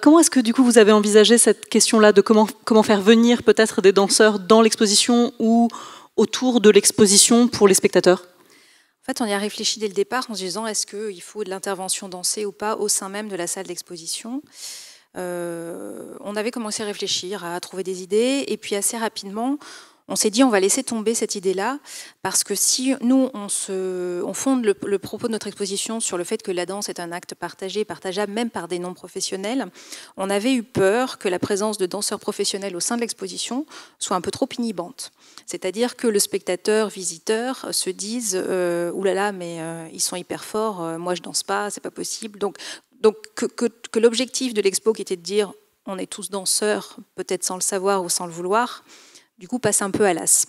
[SPEAKER 3] Comment est-ce que du coup vous avez envisagé cette question-là de comment faire venir peut-être des danseurs dans l'exposition ou autour de l'exposition pour les spectateurs?
[SPEAKER 5] En fait, on y a réfléchi dès le départ en se disant est-ce qu'il faut de l'intervention dansée ou pas au sein même de la salle d'exposition. On avait commencé à réfléchir, à trouver des idées, et puis assez rapidement, on s'est dit on va laisser tomber cette idée-là, parce que si nous, on fonde le propos de notre exposition sur le fait que la danse est un acte partagé, partageable même par des non-professionnels, on avait eu peur que la présence de danseurs professionnels au sein de l'exposition soit un peu trop inhibante. C'est-à-dire que le spectateur, visiteur, se dise « oulala, mais ils sont hyper forts, moi je danse pas, c'est pas possible ». Donc que l'objectif de l'expo qui était de dire « on est tous danseurs, peut-être sans le savoir ou sans le vouloir », du coup passe un peu à l'as.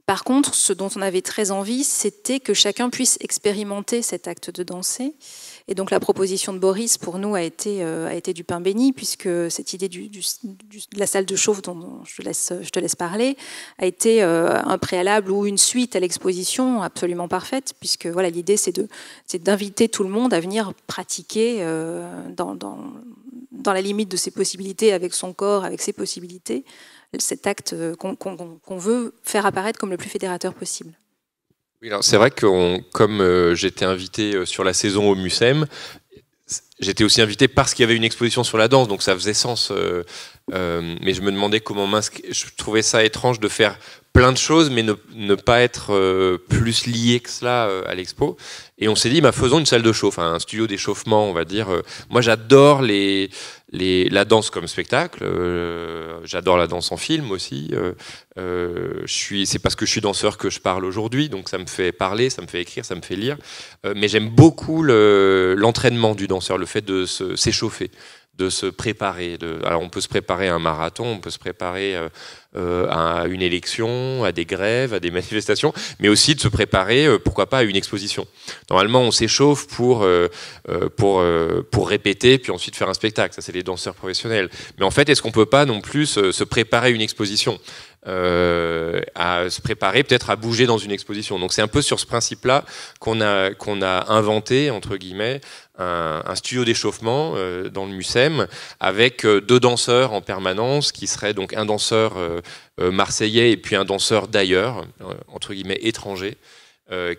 [SPEAKER 5] Par contre, ce dont on avait très envie, c'était que chacun puisse expérimenter cet acte de danser. Et donc la proposition de Boris, pour nous, a été du pain béni, puisque cette idée de la salle de chauffe dont je te laisse parler, a été un préalable ou une suite à l'exposition absolument parfaite, puisque voilà, l'idée, c'est d'inviter tout le monde à venir pratiquer dans la limite de ses possibilités, avec son corps, avec ses possibilités, cet acte qu'on veut faire apparaître comme le plus fédérateur possible.
[SPEAKER 2] Oui, c'est vrai que comme j'étais invité sur la saison au Mucem, j'étais aussi invité parce qu'il y avait une exposition sur la danse, donc ça faisait sens. Mais je me demandais je trouvais ça étrange de faire plein de choses, mais ne pas être plus lié que cela à l'expo. Et on s'est dit, faisons une salle de chauffe, un studio d'échauffement, on va dire. Moi, j'adore la danse comme spectacle. J'adore la danse en film aussi. C'est parce que je suis danseur que je parle aujourd'hui, donc ça me fait parler, ça me fait écrire, ça me fait lire. Mais j'aime beaucoup l'entraînement du danseur, le fait de s'échauffer, de se préparer. Alors on peut se préparer à un marathon, on peut se préparer à une élection, à des grèves, à des manifestations, mais aussi de se préparer, pourquoi pas, à une exposition. Normalement, on s'échauffe pour répéter, puis ensuite faire un spectacle. Ça, c'est les danseurs professionnels. Mais en fait, est-ce qu'on peut pas non plus se préparer à une exposition, à se préparer peut-être à bouger dans une exposition. Donc c'est un peu sur ce principe-là qu'on a inventé, entre guillemets, un studio d'échauffement dans le Mucem avec 2 danseurs en permanence qui seraient donc un danseur marseillais et puis un danseur d'ailleurs, entre guillemets étranger,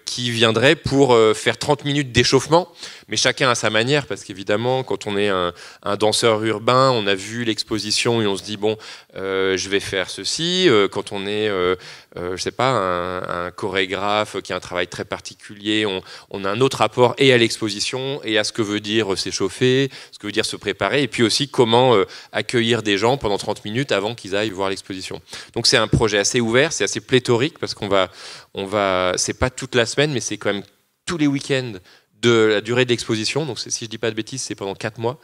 [SPEAKER 2] qui viendrait pour faire 30 minutes d'échauffement, mais chacun à sa manière, parce qu'évidemment, quand on est un danseur urbain, on a vu l'exposition et on se dit, bon, je vais faire ceci. Quand on est, je sais pas, un chorégraphe qui a un travail très particulier, on a un autre rapport et à l'exposition et à ce que veut dire s'échauffer, ce que veut dire se préparer, et puis aussi comment accueillir des gens pendant 30 minutes avant qu'ils aillent voir l'exposition. Donc c'est un projet assez ouvert, c'est assez pléthorique, parce c'est pas toute la semaine, mais c'est quand même tous les week-ends de la durée de l'exposition. Donc si je dis pas de bêtises, c'est pendant 4 mois.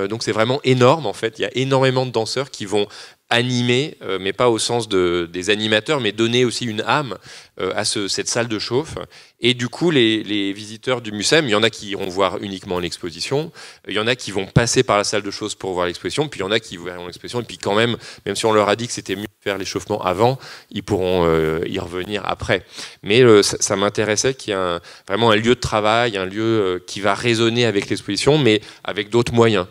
[SPEAKER 2] Donc c'est vraiment énorme en fait. Il y a énormément de danseurs qui vont animer, mais pas au sens des animateurs, mais donner aussi une âme à cette salle de chauffe. Et du coup, les visiteurs du Mucem, il y en a qui iront voir uniquement l'exposition, il y en a qui vont passer par la salle de chauffe pour voir l'exposition, puis il y en a qui verront l'exposition, et puis quand même si on leur a dit que c'était mieux de faire l'échauffement avant, ils pourront y revenir après. Mais ça m'intéressait qu'il y ait vraiment un lieu de travail, un lieu qui va résonner avec l'exposition, mais avec d'autres moyens.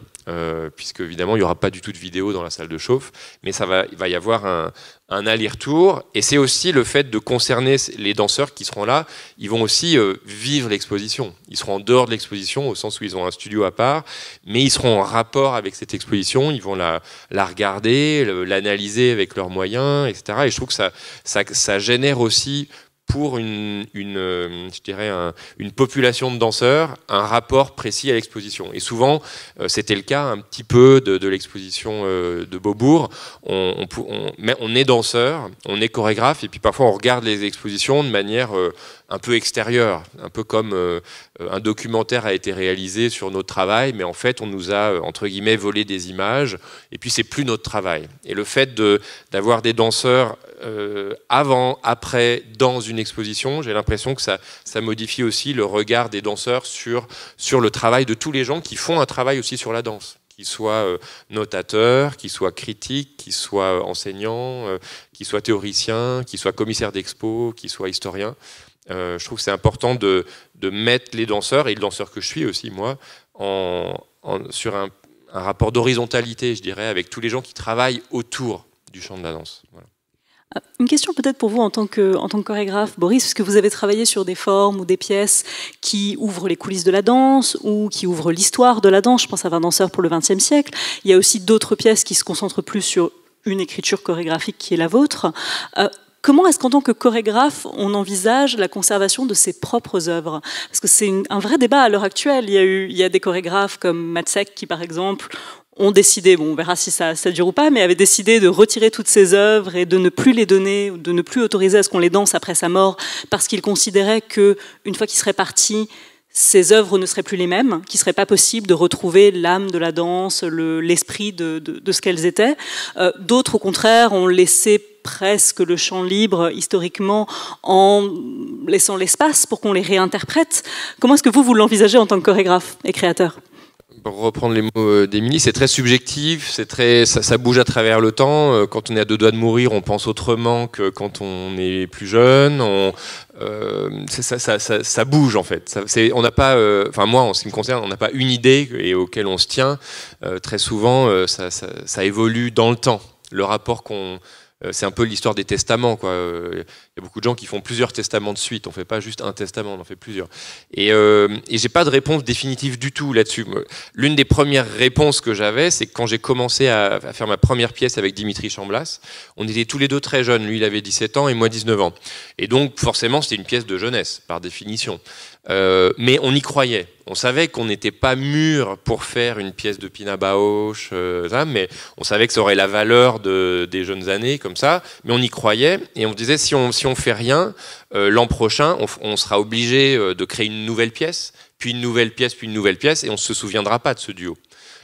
[SPEAKER 2] Puisque évidemment il n'y aura pas du tout de vidéo dans la salle de chauffe, mais il va y avoir un aller-retour, et c'est aussi le fait de concerner les danseurs qui seront là. Ils vont aussi vivre l'exposition, ils seront en dehors de l'exposition au sens où ils ont un studio à part, mais ils seront en rapport avec cette exposition, ils vont la regarder, l'analyser avec leurs moyens, etc. Et je trouve que ça génère aussi pour je dirais une population de danseurs, un rapport précis à l'exposition. Et souvent, c'était le cas un petit peu de l'exposition de Beaubourg. On est danseur, on est chorégraphe, et puis parfois on regarde les expositions de manière un peu extérieure, un peu comme un documentaire a été réalisé sur notre travail, mais en fait on nous a, entre guillemets, volé des images, et puis c'est plus notre travail. Et le fait d'avoir des danseurs avant, après, dans une exposition, j'ai l'impression que ça modifie aussi le regard des danseurs sur le travail de tous les gens qui font un travail aussi sur la danse, qu'ils soient notateurs, qu'ils soient critiques, qu'ils soient enseignants, qu'ils soient théoriciens, qu'ils soient commissaires d'expo, qu'ils soient historiens. Je trouve que c'est important de mettre les danseurs, et le danseur que je suis aussi, moi, sur un rapport d'horizontalité, je dirais, avec tous les gens qui travaillent autour du champ de la danse. Voilà.
[SPEAKER 3] Une question peut-être pour vous en tant que chorégraphe, Boris, parce que vous avez travaillé sur des formes ou des pièces qui ouvrent les coulisses de la danse ou qui ouvrent l'histoire de la danse. Je pense à 20 danseurs pour le XXe siècle. Il y a aussi d'autres pièces qui se concentrent plus sur une écriture chorégraphique qui est la vôtre. Comment est-ce qu'en tant que chorégraphe, on envisage la conservation de ses propres œuvres? Parce que c'est un vrai débat à l'heure actuelle. Il y a des chorégraphes comme Matsek qui, par exemple, ont décidé, bon, on verra si ça dure ou pas, mais avaient décidé de retirer toutes ses œuvres et de ne plus les donner, de ne plus autoriser à ce qu'on les danse après sa mort, parce qu'ils considéraient qu'une fois qu'il serait parti, ces œuvres ne seraient plus les mêmes, qu'il ne serait pas possible de retrouver l'âme de la danse, l'esprit de ce qu'elles étaient. D'autres, au contraire, ont laissé presque le champ libre historiquement en laissant l'espace pour qu'on les réinterprète. Comment est-ce que vous l'envisagez en tant que chorégraphe et créateur ?
[SPEAKER 2] Pour reprendre les mots d'Émilie, c'est très subjectif, ça bouge à travers le temps. Quand on est à 2 doigts de mourir, on pense autrement que quand on est plus jeune. Ça bouge en fait. On n'a pas, enfin moi en ce qui me concerne, on n'a pas une idée et auquel on se tient. Très souvent, ça évolue dans le temps. Le rapport c'est un peu l'histoire des testaments, quoi. Il y a beaucoup de gens qui font plusieurs testaments de suite. On ne fait pas juste un testament, on en fait plusieurs. Et j'ai pas de réponse définitive du tout là-dessus. L'une des premières réponses que j'avais, c'est que quand j'ai commencé à faire ma première pièce avec Dimitri Chamblas, on était tous les deux très jeunes. Lui, il avait 17 ans et moi 19 ans. Et donc, forcément, c'était une pièce de jeunesse, par définition. Mais on y croyait. On savait qu'on n'était pas mûr pour faire une pièce de Pina Bausch, mais on savait que ça aurait la valeur des jeunes années, comme ça. Mais on y croyait et on se disait, si on fait rien, l'an prochain, on sera obligé de créer une nouvelle pièce, puis une nouvelle pièce, puis une nouvelle pièce, et on ne se souviendra pas de ce duo.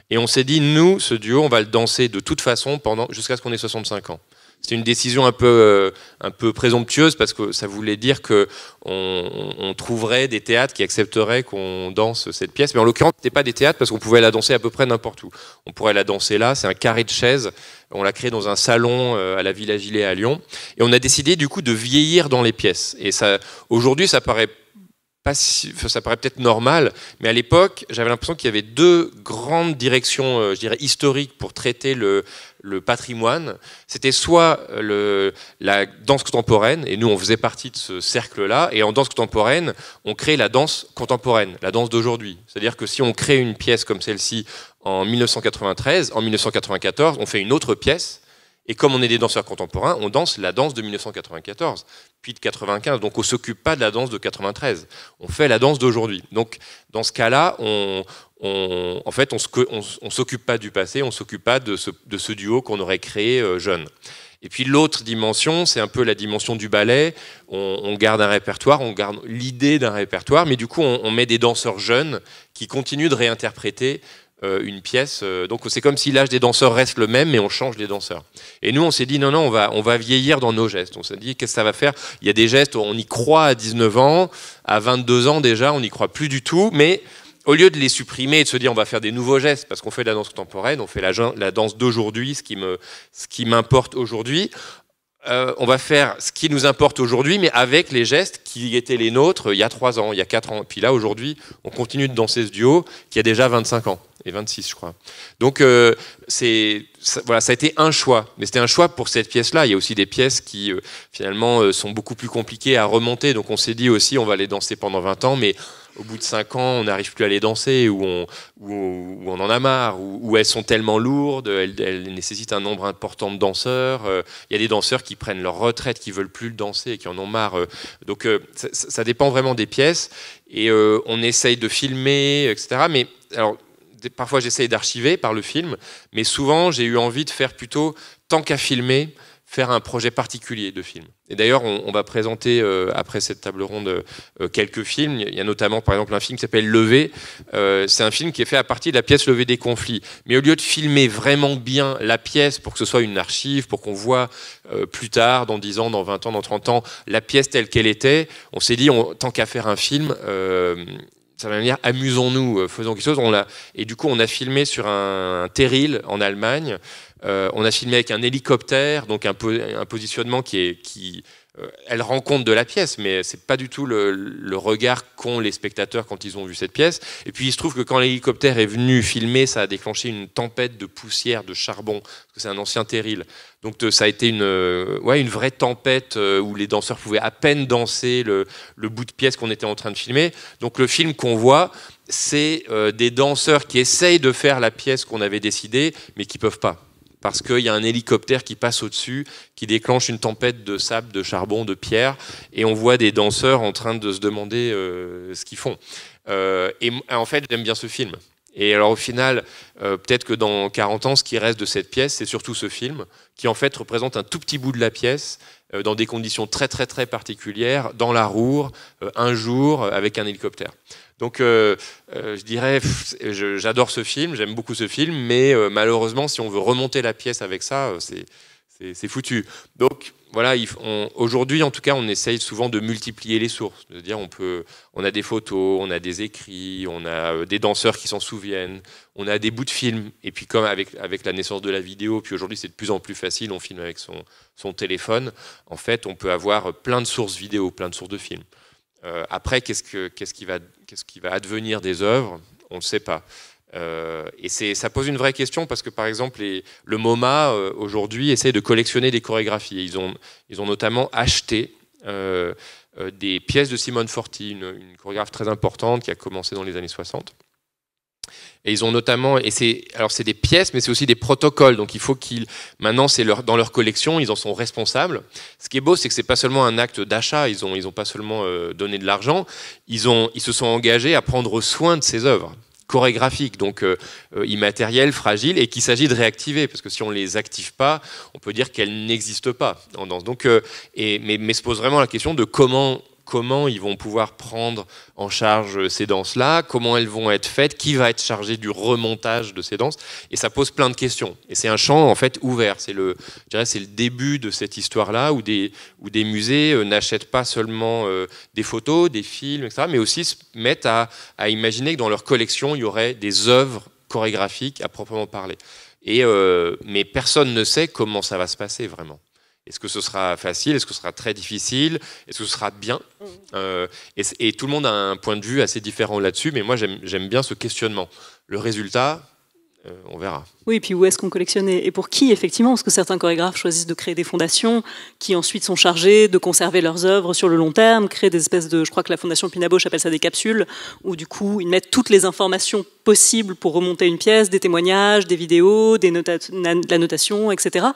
[SPEAKER 2] Et on s'est dit, nous, ce duo, on va le danser de toute façon jusqu'à ce qu'on ait 65 ans. C'était une décision un peu présomptueuse parce que ça voulait dire qu'on trouverait des théâtres qui accepteraient qu'on danse cette pièce. Mais en l'occurrence, ce n'était pas des théâtres parce qu'on pouvait la danser à peu près n'importe où. On pourrait la danser là, c'est un carré de chaises. On l'a créé dans un salon à la Villa Gilet à Lyon. Et on a décidé du coup de vieillir dans les pièces. Et aujourd'hui, ça paraît peut-être normal, mais à l'époque, j'avais l'impression qu'il y avait 2 grandes directions, je dirais, historiques pour traiter le patrimoine. C'était soit la danse contemporaine, et nous, on faisait partie de ce cercle-là, et en danse contemporaine, on crée la danse contemporaine, la danse d'aujourd'hui. C'est-à-dire que si on crée une pièce comme celle-ci en 1993, en 1994, on fait une autre pièce, et comme on est des danseurs contemporains, on danse la danse de 1994, puis de 95. Donc on ne s'occupe pas de la danse de 93. On fait la danse d'aujourd'hui. Donc dans ce cas-là, on s'occupe pas du passé, on ne s'occupe pas de ce duo qu'on aurait créé jeune. Et puis l'autre dimension, c'est un peu la dimension du ballet. On garde un répertoire, on garde l'idée d'un répertoire, mais du coup on met des danseurs jeunes qui continuent de réinterpréter une pièce. Donc c'est comme si l'âge des danseurs reste le même, mais on change les danseurs. Et nous, on s'est dit, non, on va vieillir dans nos gestes. On s'est dit, qu'est-ce que ça va faire? Il y a des gestes, on y croit à 19 ans, à 22 ans déjà, on n'y croit plus du tout, mais au lieu de les supprimer et de se dire, on va faire des nouveaux gestes, parce qu'on fait de la danse contemporaine, on fait la danse d'aujourd'hui, ce qui m'importe aujourd'hui, on va faire ce qui nous importe aujourd'hui, mais avec les gestes qui étaient les nôtres il y a 3 ans, il y a 4 ans. Puis là, aujourd'hui, on continue de danser ce duo qui a déjà 25 ans, et 26, je crois. Donc, voilà, ça a été un choix. Mais c'était un choix pour cette pièce-là. Il y a aussi des pièces qui, finalement, sont beaucoup plus compliquées à remonter. Donc, on s'est dit aussi, on va les danser pendant 20 ans, mais au bout de 5 ans, on n'arrive plus à les danser, ou on en a marre, ou elles sont tellement lourdes, elles nécessitent un nombre important de danseurs. Il y a des danseurs qui prennent leur retraite, qui veulent plus le danser et qui en ont marre. Donc ça dépend vraiment des pièces. Et on essaye de filmer, etc. Mais alors, parfois j'essaye d'archiver par le film, mais souvent j'ai eu envie de faire plutôt, tant qu'à filmer, faire un projet particulier de film. Et d'ailleurs, on va présenter, après cette table ronde, quelques films. Il y a notamment, par exemple, un film qui s'appelle Levé. C'est un film qui est fait à partir de la pièce Levé des conflits. Mais au lieu de filmer vraiment bien la pièce pour que ce soit une archive, pour qu'on voit plus tard, dans 10 ans, dans 20 ans, dans 30 ans, la pièce telle qu'elle était, on s'est dit, tant qu'à faire un film... ça va dire, amusons-nous, faisons quelque chose. Et du coup, on a filmé sur un terril en Allemagne. On a filmé avec un hélicoptère, donc un positionnement elle rend compte de la pièce, mais c'est pas du tout le regard qu'ont les spectateurs quand ils ont vu cette pièce. Et puis il se trouve que quand l'hélicoptère est venu filmer, ça a déclenché une tempête de poussière, de charbon, parce que c'est un ancien terril. Donc ça a été une vraie tempête où les danseurs pouvaient à peine danser le bout de pièce qu'on était en train de filmer. Donc le film qu'on voit, c'est des danseurs qui essayent de faire la pièce qu'on avait décidée, mais qui peuvent pas. Parce qu'il y a un hélicoptère qui passe au-dessus, qui déclenche une tempête de sable, de charbon, de pierre, et on voit des danseurs en train de se demander ce qu'ils font. Et en fait, j'aime bien ce film. Et alors au final, peut-être que dans 40 ans, ce qui reste de cette pièce, c'est surtout ce film, qui en fait représente un tout petit bout de la pièce, dans des conditions très très très particulières, dans la Roure, un jour, avec un hélicoptère. Donc je dirais, j'adore ce film, j'aime beaucoup ce film, mais malheureusement, si on veut remonter la pièce avec ça, c'est foutu. Donc voilà, aujourd'hui, en tout cas, on essaye souvent de multiplier les sources. C'est-à-dire, on a des photos, on a des écrits, on a des danseurs qui s'en souviennent, on a des bouts de films. Et puis, comme avec la naissance de la vidéo, puis aujourd'hui, c'est de plus en plus facile, on filme avec son téléphone. En fait, on peut avoir plein de sources vidéo, plein de sources de films. Après, qu'est-ce qui va advenir des œuvres? On ne le sait pas. Et ça pose une vraie question parce que, par exemple, le MoMA, aujourd'hui, essaie de collectionner des chorégraphies. Ils ont notamment acheté des pièces de Simone Forti, une chorégraphe très importante qui a commencé dans les années 60. Et ils ont notamment, c'est des pièces, mais c'est aussi des protocoles. Donc il faut maintenant c'est dans leur collection, ils en sont responsables. Ce qui est beau, c'est que c'est pas seulement un acte d'achat. Ils ont pas seulement donné de l'argent. Ils se sont engagés à prendre soin de ces œuvres chorégraphiques, donc immatérielles, fragiles, et qu'il s'agit de réactiver, parce que si on les active pas, on peut dire qu'elles n'existent pas en danse. Donc, mais se pose vraiment la question de comment ils vont pouvoir prendre en charge ces danses-là, comment elles vont être faites, qui va être chargé du remontage de ces danses, et ça pose plein de questions. Et c'est un champ en fait ouvert. C'est le début de cette histoire-là où des musées n'achètent pas seulement des photos, des films, etc., mais aussi se mettent à imaginer que dans leur collection il y aurait des œuvres chorégraphiques à proprement parler. Mais personne ne sait comment ça va se passer vraiment. Est-ce que ce sera facile? Est-ce que ce sera très difficile? Est-ce que ce sera bien? Et tout le monde a un point de vue assez différent là-dessus, mais moi j'aime bien ce questionnement. Le résultat, on verra.
[SPEAKER 3] Oui, et puis où est-ce qu'on collectionne et pour qui, effectivement? Parce que certains chorégraphes choisissent de créer des fondations qui ensuite sont chargées de conserver leurs œuvres sur le long terme, créer des espèces de... Je crois que la Fondation Pina Bausch appelle ça des capsules, où du coup, ils mettent toutes les informations possibles pour remonter une pièce, des témoignages, des vidéos, la notation, etc.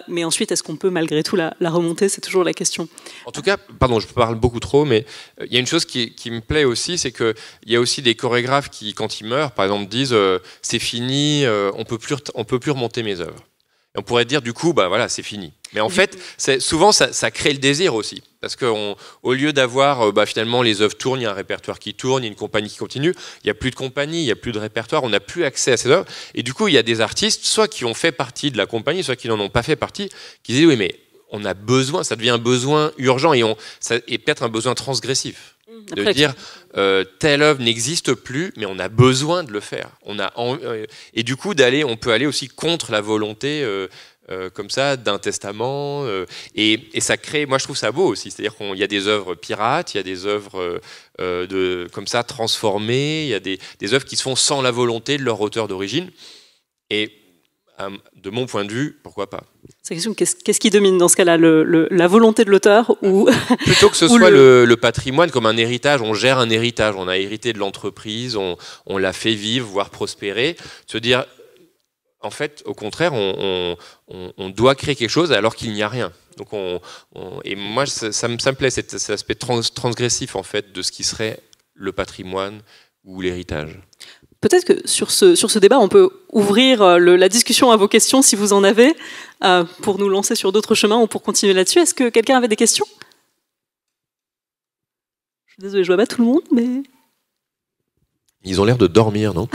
[SPEAKER 3] Mais ensuite, est-ce qu'on peut malgré tout la remonter? C'est toujours la question.
[SPEAKER 2] En tout cas, pardon, je parle beaucoup trop, mais il y a une chose qui me plaît aussi, c'est qu'il y a aussi des chorégraphes qui, quand ils meurent, par exemple, disent c'est fini, on peut plus remonter mes œuvres. Et on pourrait dire du coup, bah voilà, c'est fini. Mais en fait, souvent ça crée le désir aussi, parce qu'au lieu d'avoir finalement les œuvres tournent, il y a un répertoire qui tourne, il y a une compagnie qui continue, il n'y a plus de compagnie, il n'y a plus de répertoire, on n'a plus accès à ces œuvres. Et du coup, il y a des artistes, soit qui ont fait partie de la compagnie, soit qui n'en ont pas fait partie, qui disent oui, mais on a besoin, ça devient un besoin urgent et peut-être un besoin transgressif. De dire telle œuvre n'existe plus, mais on a besoin de le faire. Et du coup, on peut aller aussi contre la volonté comme ça d'un testament. Et ça crée, moi je trouve ça beau aussi. C'est-à-dire qu'il y a des œuvres pirates, il y a des œuvres comme ça transformées, il y a des œuvres qui se font sans la volonté de leur auteur d'origine. Et de mon point de vue, pourquoi pas?
[SPEAKER 3] C'est la question, qu'est-ce qui domine dans ce cas-là, la volonté de l'auteur ou
[SPEAKER 2] plutôt que ce soit le patrimoine comme un héritage, on gère un héritage, on a hérité de l'entreprise, on l'a fait vivre, voire prospérer, se dire, en fait, au contraire, on doit créer quelque chose alors qu'il n'y a rien. Donc et moi, ça me plaît, cet aspect transgressif en fait, de ce qui serait le patrimoine ou l'héritage.
[SPEAKER 3] Peut-être que sur ce débat, on peut ouvrir la discussion à vos questions, si vous en avez, pour nous lancer sur d'autres chemins ou pour continuer là-dessus. Est-ce que quelqu'un avait des questions? Je suis désolée, je vois pas tout le monde, mais...
[SPEAKER 2] Ils ont l'air de dormir, non?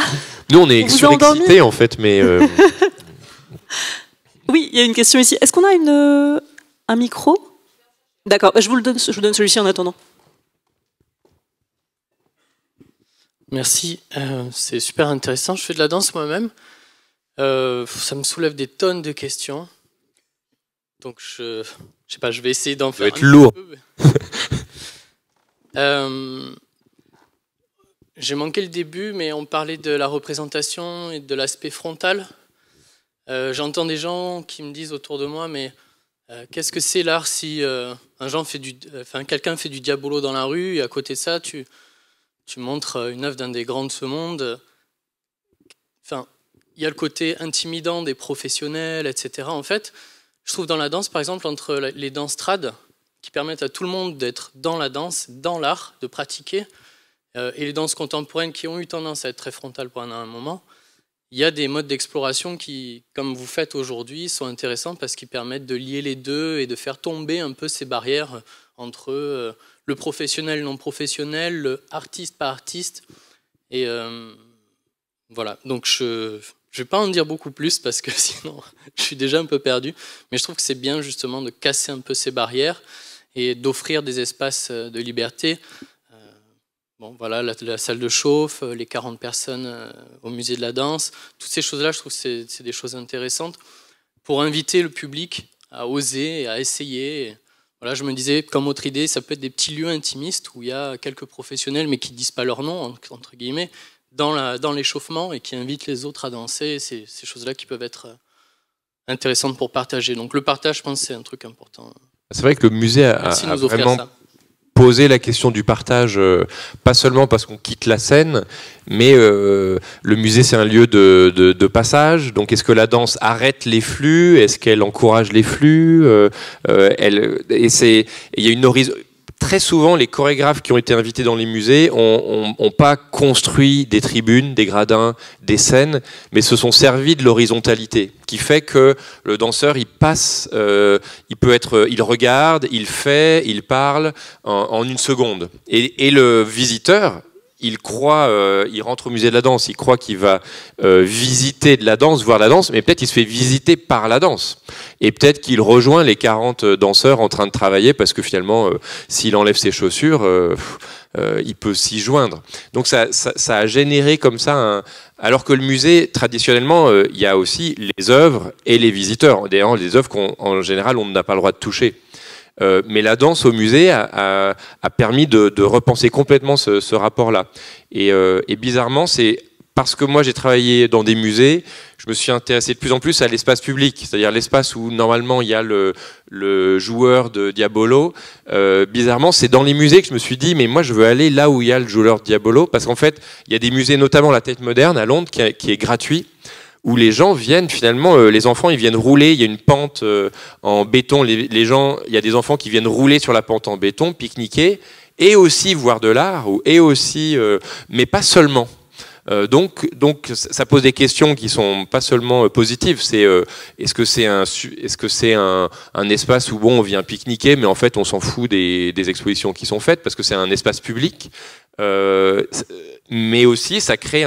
[SPEAKER 2] Nous, on est surexcités, en fait, mais...
[SPEAKER 3] Oui, il y a une question ici. Est-ce qu'on a un micro? D'accord, je vous donne celui-ci en attendant.
[SPEAKER 6] Merci, c'est super intéressant. Je fais de la danse moi-même. Ça me soulève des tonnes de questions. Donc je sais pas, je vais essayer d'en faire.
[SPEAKER 2] Ça va être lourd.
[SPEAKER 6] J'ai manqué le début, mais on parlait de la représentation et de l'aspect frontal. J'entends des gens qui me disent autour de moi, mais qu'est-ce que c'est l'art si quelqu'un fait du diabolo dans la rue et à côté de ça, tu montres une œuvre d'un des grands de ce monde. Enfin, il y a le côté intimidant des professionnels, etc. En fait, je trouve dans la danse, par exemple, entre les danses trad, qui permettent à tout le monde d'être dans la danse, dans l'art, de pratiquer, et les danses contemporaines qui ont eu tendance à être très frontales pendant un moment, il y a des modes d'exploration qui, comme vous faites aujourd'hui, sont intéressants parce qu'ils permettent de lier les deux et de faire tomber un peu ces barrières entre le professionnel, non professionnel, le artiste, pas artiste. Et voilà, donc je ne vais pas en dire beaucoup plus parce que sinon je suis déjà un peu perdu. Mais je trouve que c'est bien justement de casser un peu ces barrières et d'offrir des espaces de liberté. Bon, voilà, la salle de chauffe, les 40 personnes au musée de la danse, toutes ces choses-là, je trouve que c'est des choses intéressantes pour inviter le public à oser et à essayer. Et voilà, je me disais, comme autre idée, ça peut être des petits lieux intimistes où il y a quelques professionnels, mais qui ne disent pas leur nom, entre guillemets, dans l'échauffement et qui invitent les autres à danser. C'est ces choses-là qui peuvent être intéressantes pour partager. Donc le partage, je pense, c'est un truc important.
[SPEAKER 2] C'est vrai que le musée a vraiment posé la question du partage, pas seulement parce qu'on quitte la scène, mais le musée, c'est un lieu de passage. Donc, est-ce que la danse arrête les flux? Est-ce qu'elle encourage les flux? Il y a une horizon. Très souvent, les chorégraphes qui ont été invités dans les musées ont pas construit des tribunes, des gradins, des scènes, mais se sont servis de l'horizontalité, qui fait que le danseur, il passe, il regarde, il fait, il parle en une seconde. Et le visiteur, il rentre au musée de la danse, il croit qu'il va visiter de la danse, voir la danse, mais peut-être il se fait visiter par la danse. Et peut-être qu'il rejoint les 40 danseurs en train de travailler, parce que finalement, s'il enlève ses chaussures, il peut s'y joindre. Donc ça a généré comme ça alors que le musée, traditionnellement, il y a aussi les œuvres et les visiteurs. D'ailleurs, les œuvres qu'en général, on n'a pas le droit de toucher. Mais la danse au musée a permis de repenser complètement ce rapport-là. Et bizarrement, c'est parce que moi j'ai travaillé dans des musées, je me suis intéressé de plus en plus à l'espace public, c'est-à-dire l'espace où normalement il y a le joueur de Diabolo. Bizarrement, c'est dans les musées que je me suis dit, mais moi je veux aller là où il y a le joueur de Diabolo, parce qu'en fait, il y a des musées, notamment la Tate Moderne à Londres, qui est gratuit, où les gens viennent finalement, les enfants ils viennent rouler, il y a une pente en béton, il y a des enfants qui viennent rouler sur la pente en béton, pique-niquer, et aussi voir de l'art, et aussi, mais pas seulement. Donc ça pose des questions qui sont pas seulement positives. Est-ce que c'est un espace où on vient pique-niquer, mais en fait on s'en fout des expositions qui sont faites parce que c'est un espace public. Mais aussi ça crée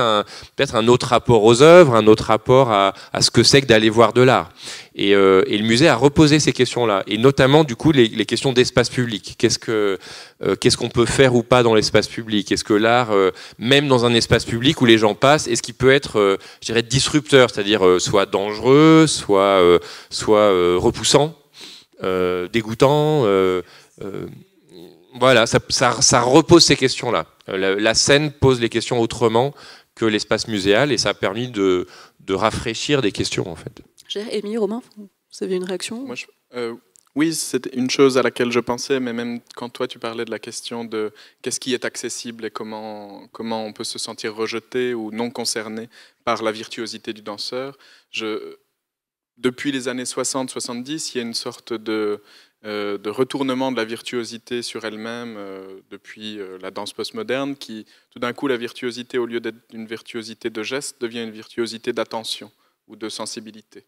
[SPEAKER 2] peut-être un autre rapport aux œuvres, un autre rapport à ce que c'est que d'aller voir de l'art. Et le musée a reposé ces questions-là, et notamment du coup les questions d'espace public. Qu'est-ce qu'on peut faire ou pas dans l'espace public? Est-ce que l'art, même dans un espace public où les gens passent, est-ce qu'il peut être, je dirais, disrupteur, c'est-à-dire soit dangereux, soit repoussant, dégoûtant? Voilà, ça repose ces questions-là. La scène pose les questions autrement que l'espace muséal, et ça a permis de rafraîchir des questions en fait.
[SPEAKER 3] Émilie, Romain, Vous avez une réaction?
[SPEAKER 4] Moi, oui, c'est une chose à laquelle je pensais, mais même quand toi tu parlais de la question de qu'est-ce qui est accessible et comment on peut se sentir rejeté ou non concerné par la virtuosité du danseur, depuis les années 60-70, il y a une sorte de retournement de la virtuosité sur elle-même depuis la danse postmoderne, qui tout d'un coup la virtuosité, au lieu d'être une virtuosité de geste, devient une virtuosité d'attention ou de sensibilité.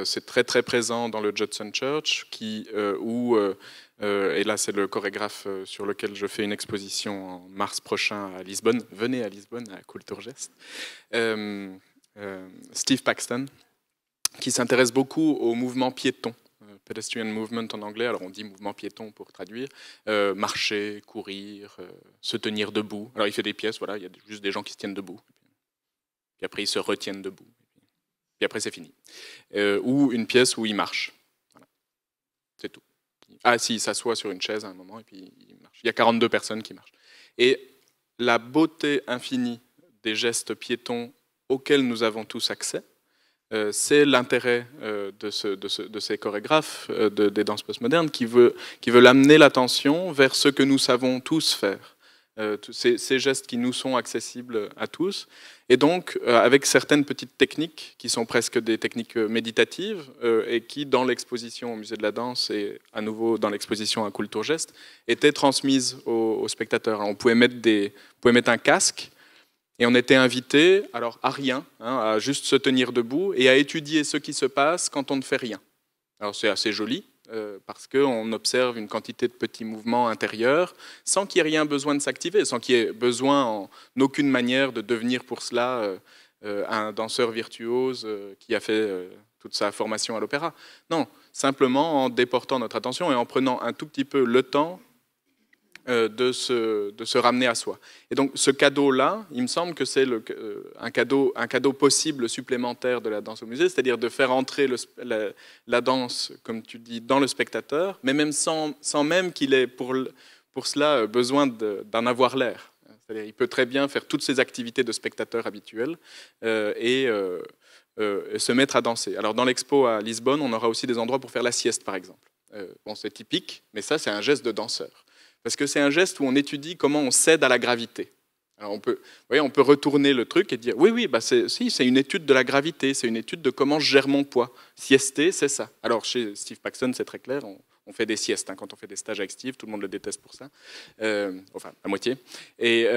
[SPEAKER 4] C'est très très présent dans le Judson Church, et là c'est le chorégraphe sur lequel je fais une exposition en mars prochain à Lisbonne. Venez à Lisbonne, à Kulturgest. Steve Paxton, qui s'intéresse beaucoup au mouvement piéton, pedestrian movement en anglais, alors on dit mouvement piéton pour traduire, marcher, courir, se tenir debout. Alors il fait des pièces, voilà, il y a juste des gens qui se tiennent debout, puis après ils se retiennent debout. Et après c'est fini. Ou une pièce où il marche. Voilà. C'est tout. Ah si, il s'assoit sur une chaise à un moment et puis il marche. Il y a 42 personnes qui marchent. Et la beauté infinie des gestes piétons auxquels nous avons tous accès, c'est l'intérêt de ces chorégraphes des danses postmodernes qui veulent amener l'attention vers ce que nous savons tous faire. Ces gestes qui nous sont accessibles à tous, et donc avec certaines petites techniques qui sont presque des techniques méditatives et qui, dans l'exposition au Musée de la Danse et à nouveau dans l'exposition à Kulturgest, étaient transmises aux spectateurs. On pouvait mettre un casque et on était invité, alors à rien, à juste se tenir debout et à étudier ce qui se passe quand on ne fait rien. Alors c'est assez joli, parce qu'on observe une quantité de petits mouvements intérieurs sans qu'il y ait rien besoin de s'activer, sans qu'il y ait besoin en aucune manière de devenir pour cela un danseur virtuose qui a fait toute sa formation à l'opéra. Non, simplement en déportant notre attention et en prenant un tout petit peu le temps de se ramener à soi. Et donc ce cadeau-là, il me semble que c'est un cadeau possible supplémentaire de la danse au musée, c'est-à-dire de faire entrer la danse, comme tu dis, dans le spectateur, mais même sans même qu'il ait pour cela besoin d'en avoir l'air. C'est-à-dire il peut très bien faire toutes ses activités de spectateur habituelles et se mettre à danser. Alors dans l'expo à Lisbonne, on aura aussi des endroits pour faire la sieste, par exemple. Bon, c'est typique, mais ça, c'est un geste de danseur. Parce que c'est un geste où on étudie comment on cède à la gravité. Alors on peut retourner le truc et dire oui, c'est une étude de la gravité, c'est une étude de comment je gère mon poids. Siester, c'est ça. Alors chez Steve Paxton, c'est très clair, on fait des siestes. Quand on fait des stages avec Steve, tout le monde le déteste pour ça. Enfin, à moitié. Et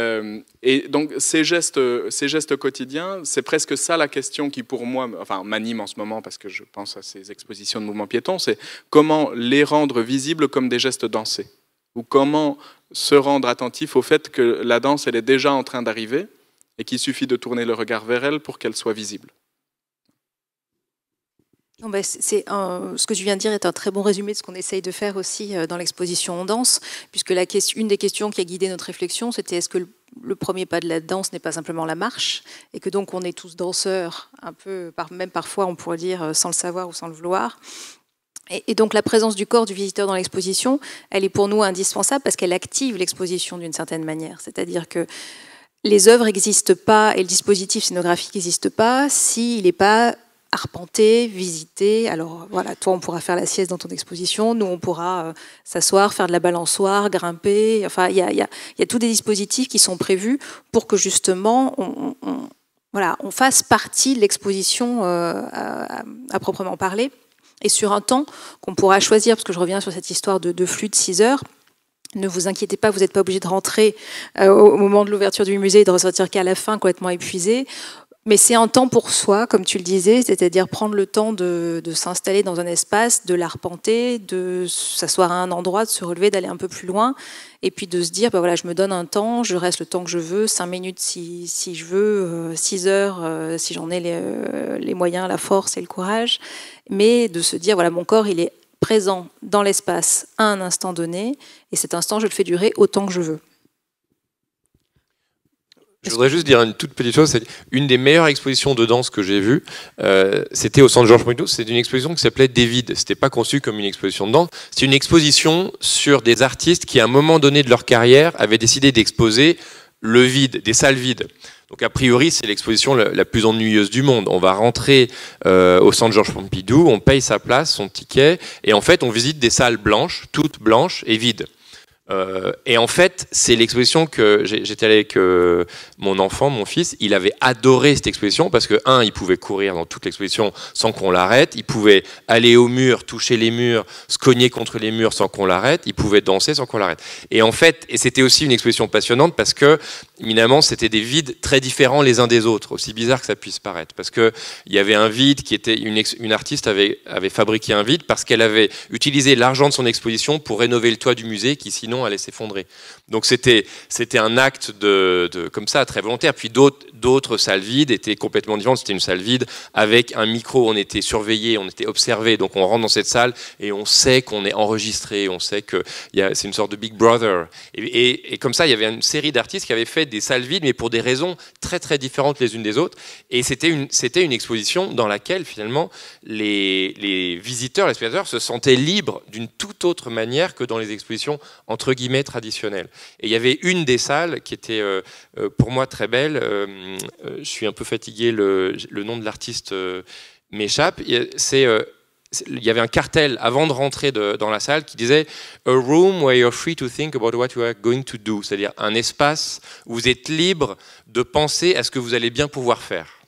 [SPEAKER 4] donc ces gestes quotidiens, c'est presque ça la question qui pour moi, m'anime en ce moment parce que je pense à ces expositions de mouvements piétons, c'est comment les rendre visibles comme des gestes dansés. Ou comment se rendre attentif au fait que la danse, elle est déjà en train d'arriver et qu'il suffit de tourner le regard vers elle pour qu'elle soit visible.
[SPEAKER 5] Ce que tu viens de dire est un très bon résumé de ce qu'on essaye de faire aussi dans l'exposition On danse, puisque une des questions qui a guidé notre réflexion, c'était est-ce que le premier pas de la danse n'est pas simplement la marche, et que donc on est tous danseurs, un peu, même parfois on pourrait dire sans le savoir ou sans le vouloir. Et donc la présence du corps du visiteur dans l'exposition, elle est pour nous indispensable parce qu'elle active l'exposition d'une certaine manière. C'est-à-dire que les œuvres n'existent pas et le dispositif scénographique n'existe pas s'il n'est pas arpenté, visité. Alors voilà, toi on pourra faire la sieste dans ton exposition, nous on pourra s'asseoir, faire de la balançoire, grimper. Enfin, il y a tous des dispositifs qui sont prévus pour que justement on fasse partie de l'exposition à proprement parler. Et sur un temps qu'on pourra choisir, parce que je reviens sur cette histoire de flux de 6 heures, ne vous inquiétez pas, vous n'êtes pas obligé de rentrer au moment de l'ouverture du musée et de ressortir qu'à la fin complètement épuisé. Mais c'est un temps pour soi, comme tu le disais, c'est-à-dire prendre le temps de s'installer dans un espace, de l'arpenter, de s'asseoir à un endroit, de se relever, d'aller un peu plus loin, et puis de se dire, je me donne un temps, je reste le temps que je veux, 5 minutes si je veux, 6 heures si j'en ai les moyens, la force et le courage, mais de se dire, mon corps, il est présent dans l'espace à un instant donné, et cet instant, je le fais durer autant que je veux.
[SPEAKER 2] Je voudrais juste dire une toute petite chose, c'est une des meilleures expositions de danse que j'ai vues, c'était au Centre Georges Pompidou, c'était une exposition qui s'appelait Des vides. C'était pas conçu comme une exposition de danse, c'était une exposition sur des artistes qui, à un moment donné de leur carrière, avaient décidé d'exposer le vide, des salles vides. Donc a priori, c'est l'exposition la plus ennuyeuse du monde. On va rentrer au centre Georges Pompidou, on paye sa place, son ticket, et en fait, on visite des salles blanches, toutes blanches et vides. Et en fait, c'est l'exposition que j'étais allé avec mon enfant, mon fils. Il avait adoré cette exposition parce que, il pouvait courir dans toute l'exposition sans qu'on l'arrête. Il pouvait aller au mur, toucher les murs, se cogner contre les murs sans qu'on l'arrête. Il pouvait danser sans qu'on l'arrête. Et en fait, et c'était aussi une exposition passionnante parce que, éminemment, c'était des vides très différents les uns des autres, aussi bizarre que ça puisse paraître. Parce que il y avait un vide qui était une artiste avait fabriqué un vide parce qu'elle avait utilisé l'argent de son exposition pour rénover le toit du musée qui sinon allait s'effondrer. Donc c'était un acte comme ça très volontaire. Puis d'autres salles vides étaient complètement différentes. C'était une salle vide avec un micro. On était surveillé, on était observé. Donc on rentre dans cette salle et on sait qu'on est enregistré. On sait que c'est une sorte de Big Brother. Et comme ça, il y avait une série d'artistes qui avaient fait des salles vides, mais pour des raisons très très différentes les unes des autres. Et c'était une exposition dans laquelle finalement les visiteurs, les spectateurs se sentaient libres d'une toute autre manière que dans les expositions entre guillemets traditionnelles. Et il y avait une des salles qui était pour moi très belle. Je suis un peu fatigué, le nom de l'artiste m'échappe. Il y avait un cartel avant de rentrer dans la salle qui disait « A room where you're free to think about what you are going to do », c'est-à-dire un espace où vous êtes libre de penser à ce que vous allez bien pouvoir faire.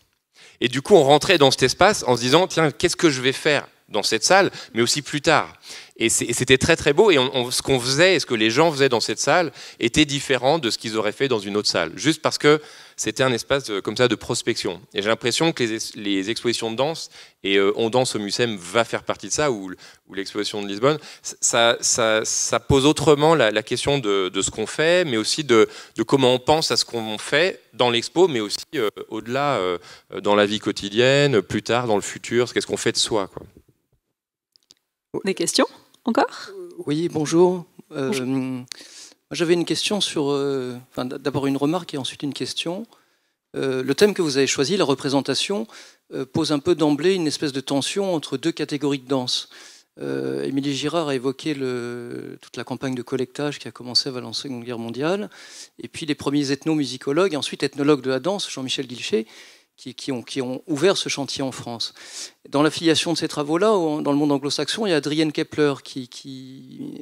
[SPEAKER 2] Et du coup, on rentrait dans cet espace en se disant « Tiens, qu'est-ce que je vais faire dans cette salle, mais aussi plus tard ?» Et c'était très très beau, et ce qu'on faisait, et ce que les gens faisaient dans cette salle était différent de ce qu'ils auraient fait dans une autre salle, juste parce que c'était un espace comme ça de prospection. Et j'ai l'impression que les expositions de danse, et On danse au Mucem va faire partie de ça, ou l'exposition de Lisbonne, ça pose autrement la question de ce qu'on fait, mais aussi de comment on pense à ce qu'on fait dans l'expo, mais aussi au-delà, dans la vie quotidienne, plus tard, dans le futur, qu'est-ce qu'on fait de soi, quoi.
[SPEAKER 3] Des questions encore ?
[SPEAKER 7] Oui, bonjour. J'avais une question sur... d'abord une remarque et ensuite une question. Le thème que vous avez choisi, la représentation, pose un peu d'emblée une espèce de tension entre deux catégories de danse. Émilie Girard a évoqué toute la campagne de collectage qui a commencé avant la Seconde Guerre mondiale, et puis les premiers ethnomusicologues, et ensuite ethnologues de la danse, Jean-Michel Guilchet, qui ont ouvert ce chantier en France. Dans l'affiliation de ces travaux-là, dans le monde anglo-saxon, il y a Adrienne Kepler qui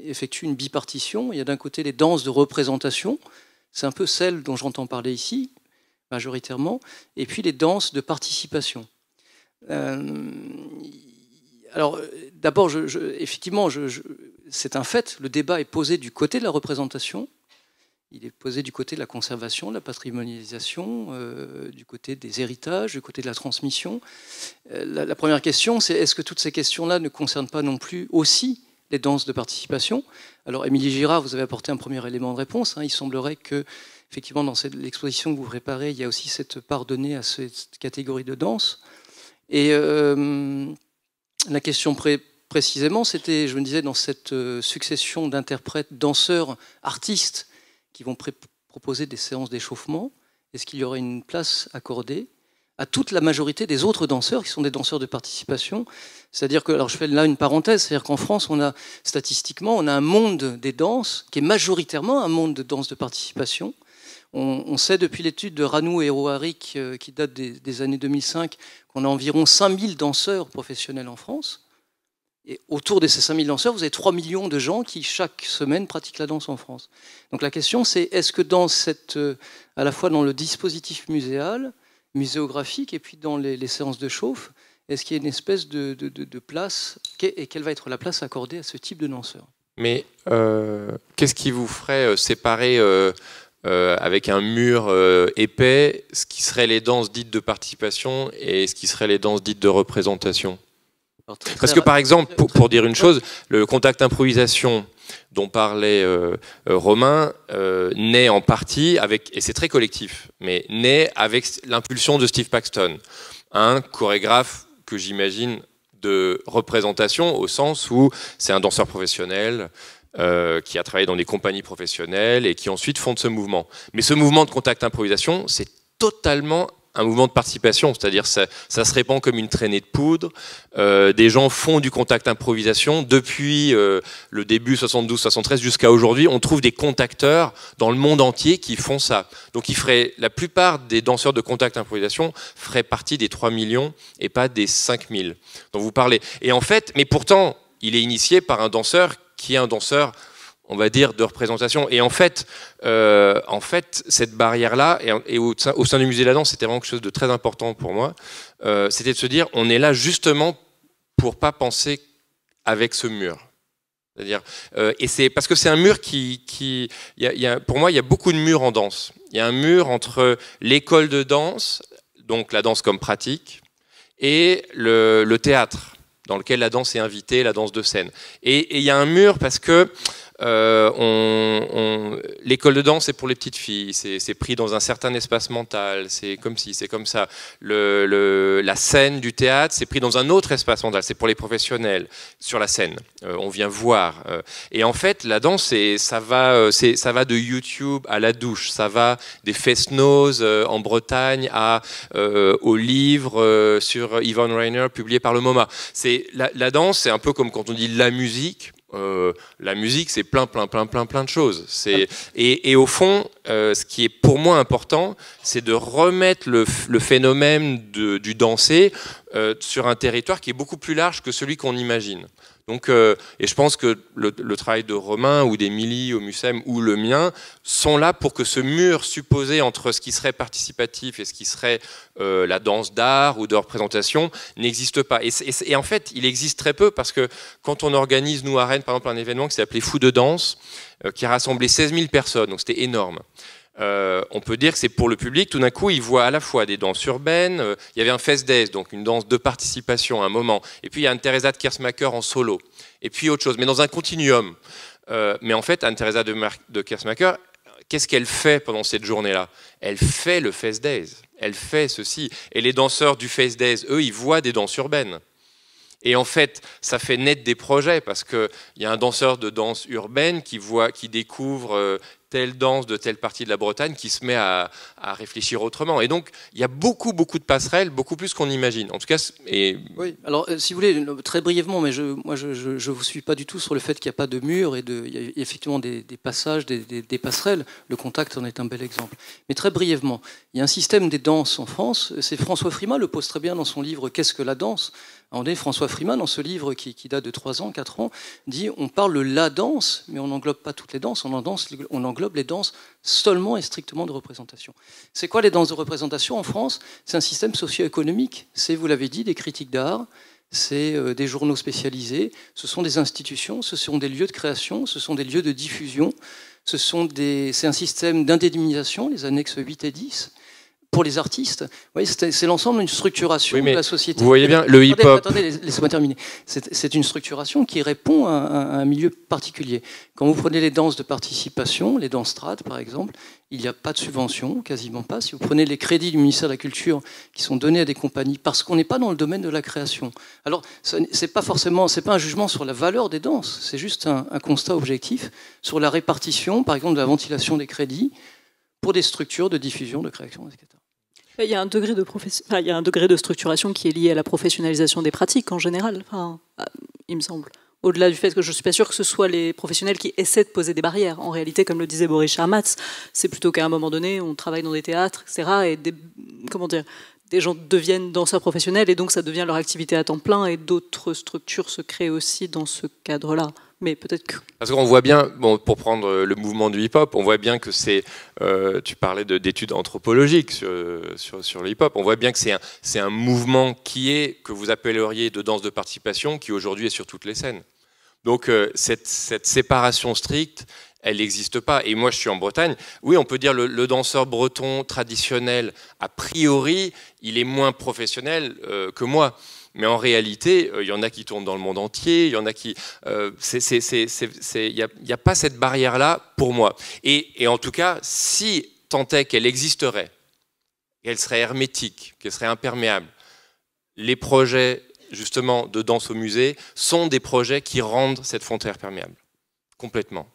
[SPEAKER 7] effectue une bipartition. Il y a d'un côté les danses de représentation, c'est un peu celle dont j'entends parler ici, majoritairement, et puis les danses de participation. Alors, d'abord, effectivement, c'est un fait, le débat est posé du côté de la représentation. Il est posé du côté de la conservation, de la patrimonialisation, du côté des héritages, du côté de la transmission. La première question, c'est est-ce que toutes ces questions-là ne concernent pas non plus aussi les danses de participation ? Alors, Émilie Girard, vous avez apporté un premier élément de réponse. Il semblerait que, effectivement, dans l'exposition que vous préparez, il y a aussi cette part donnée à cette catégorie de danse. Et la question précisément, c'était, je me disais, dans cette succession d'interprètes, danseurs, artistes, qui vont proposer des séances d'échauffement, est-ce qu'il y aurait une place accordée à toute la majorité des autres danseurs qui sont des danseurs de participation ? C'est-à-dire que, alors je fais là une parenthèse, c'est-à-dire qu'en France, statistiquement, on a un monde des danses qui est majoritairement un monde de danse de participation. On sait depuis l'étude de Ranou et Roharic, qui date des années 2005, qu'on a environ 5000 danseurs professionnels en France. Et autour de ces 5000 danseurs, vous avez 3 millions de gens qui, chaque semaine, pratiquent la danse en France. Donc la question, c'est est-ce que à la fois dans le dispositif muséal, muséographique, et puis dans les séances de chauffe, est-ce qu'il y a une espèce de place, et quelle va être la place accordée à ce type de danseurs ?
[SPEAKER 2] Mais qu'est-ce qui vous ferait séparer avec un mur épais ce qui serait les danses dites de participation et ce qui serait les danses dites de représentation ? Parce que par exemple, pour dire une chose, le contact improvisation dont parlait Romain naît en partie avec, et c'est très collectif, mais naît avec l'impulsion de Steve Paxton, un chorégraphe que j'imagine de représentation au sens où c'est un danseur professionnel qui a travaillé dans des compagnies professionnelles et qui ensuite fonde ce mouvement. Mais ce mouvement de contact improvisation, c'est totalement mouvement de participation, c'est-à-dire ça se répand comme une traînée de poudre. Des gens font du contact improvisation depuis le début 72-73 jusqu'à aujourd'hui. On trouve des contacteurs dans le monde entier qui font ça. Donc la plupart des danseurs de contact improvisation feraient partie des 3 millions et pas des 5 000 dont vous parlez. Et en fait, mais pourtant, il est initié par un danseur qui est un danseur, on va dire, de représentation. Et en fait cette barrière-là, et au sein du musée de la danse, c'était vraiment quelque chose de très important pour moi, c'était de se dire, on est là justement pour pas penser avec ce mur. C'est-à-dire, et c'est parce que c'est un mur pour moi, il y a beaucoup de murs en danse. Il y a un mur entre l'école de danse, donc la danse comme pratique, et le théâtre, dans lequel la danse est invitée, la danse de scène. Et il y a un mur parce que l'école de danse, c'est pour les petites filles, c'est pris dans un certain espace mental, c'est comme ci, c'est comme ça. La scène du théâtre, c'est pris dans un autre espace mental, c'est pour les professionnels, sur la scène. On vient voir. Et en fait, la danse, ça va de YouTube à la douche, ça va des fest-noz en Bretagne au livre sur Yvonne Rainer, publié par le MoMA. La danse, c'est un peu comme quand on dit la musique. La musique, c'est plein de choses. Et au fond, ce qui est pour moi important, c'est de remettre le phénomène du danser sur un territoire qui est beaucoup plus large que celui qu'on imagine. Donc, et je pense que le travail de Romain ou d'Émilie au MUSEM ou le mien sont là pour que ce mur supposé entre ce qui serait participatif et ce qui serait la danse d'art ou de représentation n'existe pas. Et en fait, il existe très peu parce que quand on organise, nous à Rennes, par exemple, un événement qui s'appelait Fou de danse, qui a rassemblé 16 000 personnes, donc c'était énorme. On peut dire que c'est pour le public, tout d'un coup il voit à la fois des danses urbaines, il y avait un Fest Days, donc une danse de participation à un moment, et puis il y a Anne-Theresa de Kersmacher en solo, et puis autre chose, mais dans un continuum. Mais en fait, Anne-Theresa de Kersmacher, qu'est-ce qu'elle fait pendant cette journée-là? Elle fait le Fest Days, elle fait ceci, et les danseurs du Fest Days, eux, ils voient des danses urbaines. Et en fait, ça fait naître des projets, parce qu'il y a un danseur de danse urbaine qui découvre telle danse de telle partie de la Bretagne, qui se met à réfléchir autrement. Et donc, il y a beaucoup de passerelles, beaucoup plus qu'on imagine. En tout cas,
[SPEAKER 7] oui. Alors, si vous voulez, très brièvement, mais moi, je vous suis pas du tout sur le fait qu'il n'y a pas de mur il y a effectivement des passages, des passerelles. Le contact en est un bel exemple. Mais très brièvement, il y a un système des danses en France. C'est François Frimat le pose très bien dans son livre Qu'est-ce que la danse? François Frimat, dans ce livre qui date de 3 ans, 4 ans, dit on parle de la danse, mais on n'englobe pas toutes les danses, on englobe les danses seulement et strictement de représentation. C'est quoi les danses de représentation en France? C'est un système socio-économique, c'est, vous l'avez dit, des critiques d'art, c'est des journaux spécialisés, ce sont des institutions, ce sont des lieux de création, ce sont des lieux de diffusion, c'est un système d'indemnisation, les annexes 8 et 10, pour les artistes. Oui, c'est l'ensemble d'une structuration de la société.
[SPEAKER 2] Vous voyez bien, le hip-hop...
[SPEAKER 7] Attendez, laissez-moi terminer. C'est une structuration qui répond à un milieu particulier. Quand vous prenez les danses de participation, les danses trad, par exemple, il n'y a pas de subvention, quasiment pas. Si vous prenez les crédits du ministère de la Culture qui sont donnés à des compagnies, parce qu'on n'est pas dans le domaine de la création. Alors, c'est pas un jugement sur la valeur des danses, c'est juste un constat objectif sur la répartition, par exemple, de la ventilation des crédits pour des structures de diffusion, de création, etc.
[SPEAKER 3] Il y a un degré de structuration qui est lié à la professionnalisation des pratiques en général, il me semble. Au-delà du fait que je ne suis pas sûre que ce soit les professionnels qui essaient de poser des barrières. En réalité, comme le disait Boris Charmatz, c'est plutôt qu'à un moment donné, on travaille dans des théâtres, etc. Et des gens deviennent danseurs professionnels et donc ça devient leur activité à temps plein et d'autres structures se créent aussi dans ce cadre-là. Mais peut-être que...
[SPEAKER 2] Parce qu'on voit bien, pour prendre le mouvement du hip-hop, on voit bien que c'est... tu parlais d'études anthropologiques sur le hip-hop. On voit bien que c'est un mouvement que vous appelleriez de danse de participation, qui aujourd'hui est sur toutes les scènes. Donc cette séparation stricte, elle n'existe pas. Et moi, je suis en Bretagne. Oui, on peut dire le danseur breton traditionnel, a priori, il est moins professionnel que moi. Mais en réalité, il y en a qui tournent dans le monde entier, il y en a qui... Il n'y a pas cette barrière-là pour moi. Et en tout cas, si tant est qu'elle existerait, qu'elle serait hermétique, qu'elle serait imperméable, les projets, justement, de danse au musée sont des projets qui rendent cette frontière perméable. Complètement.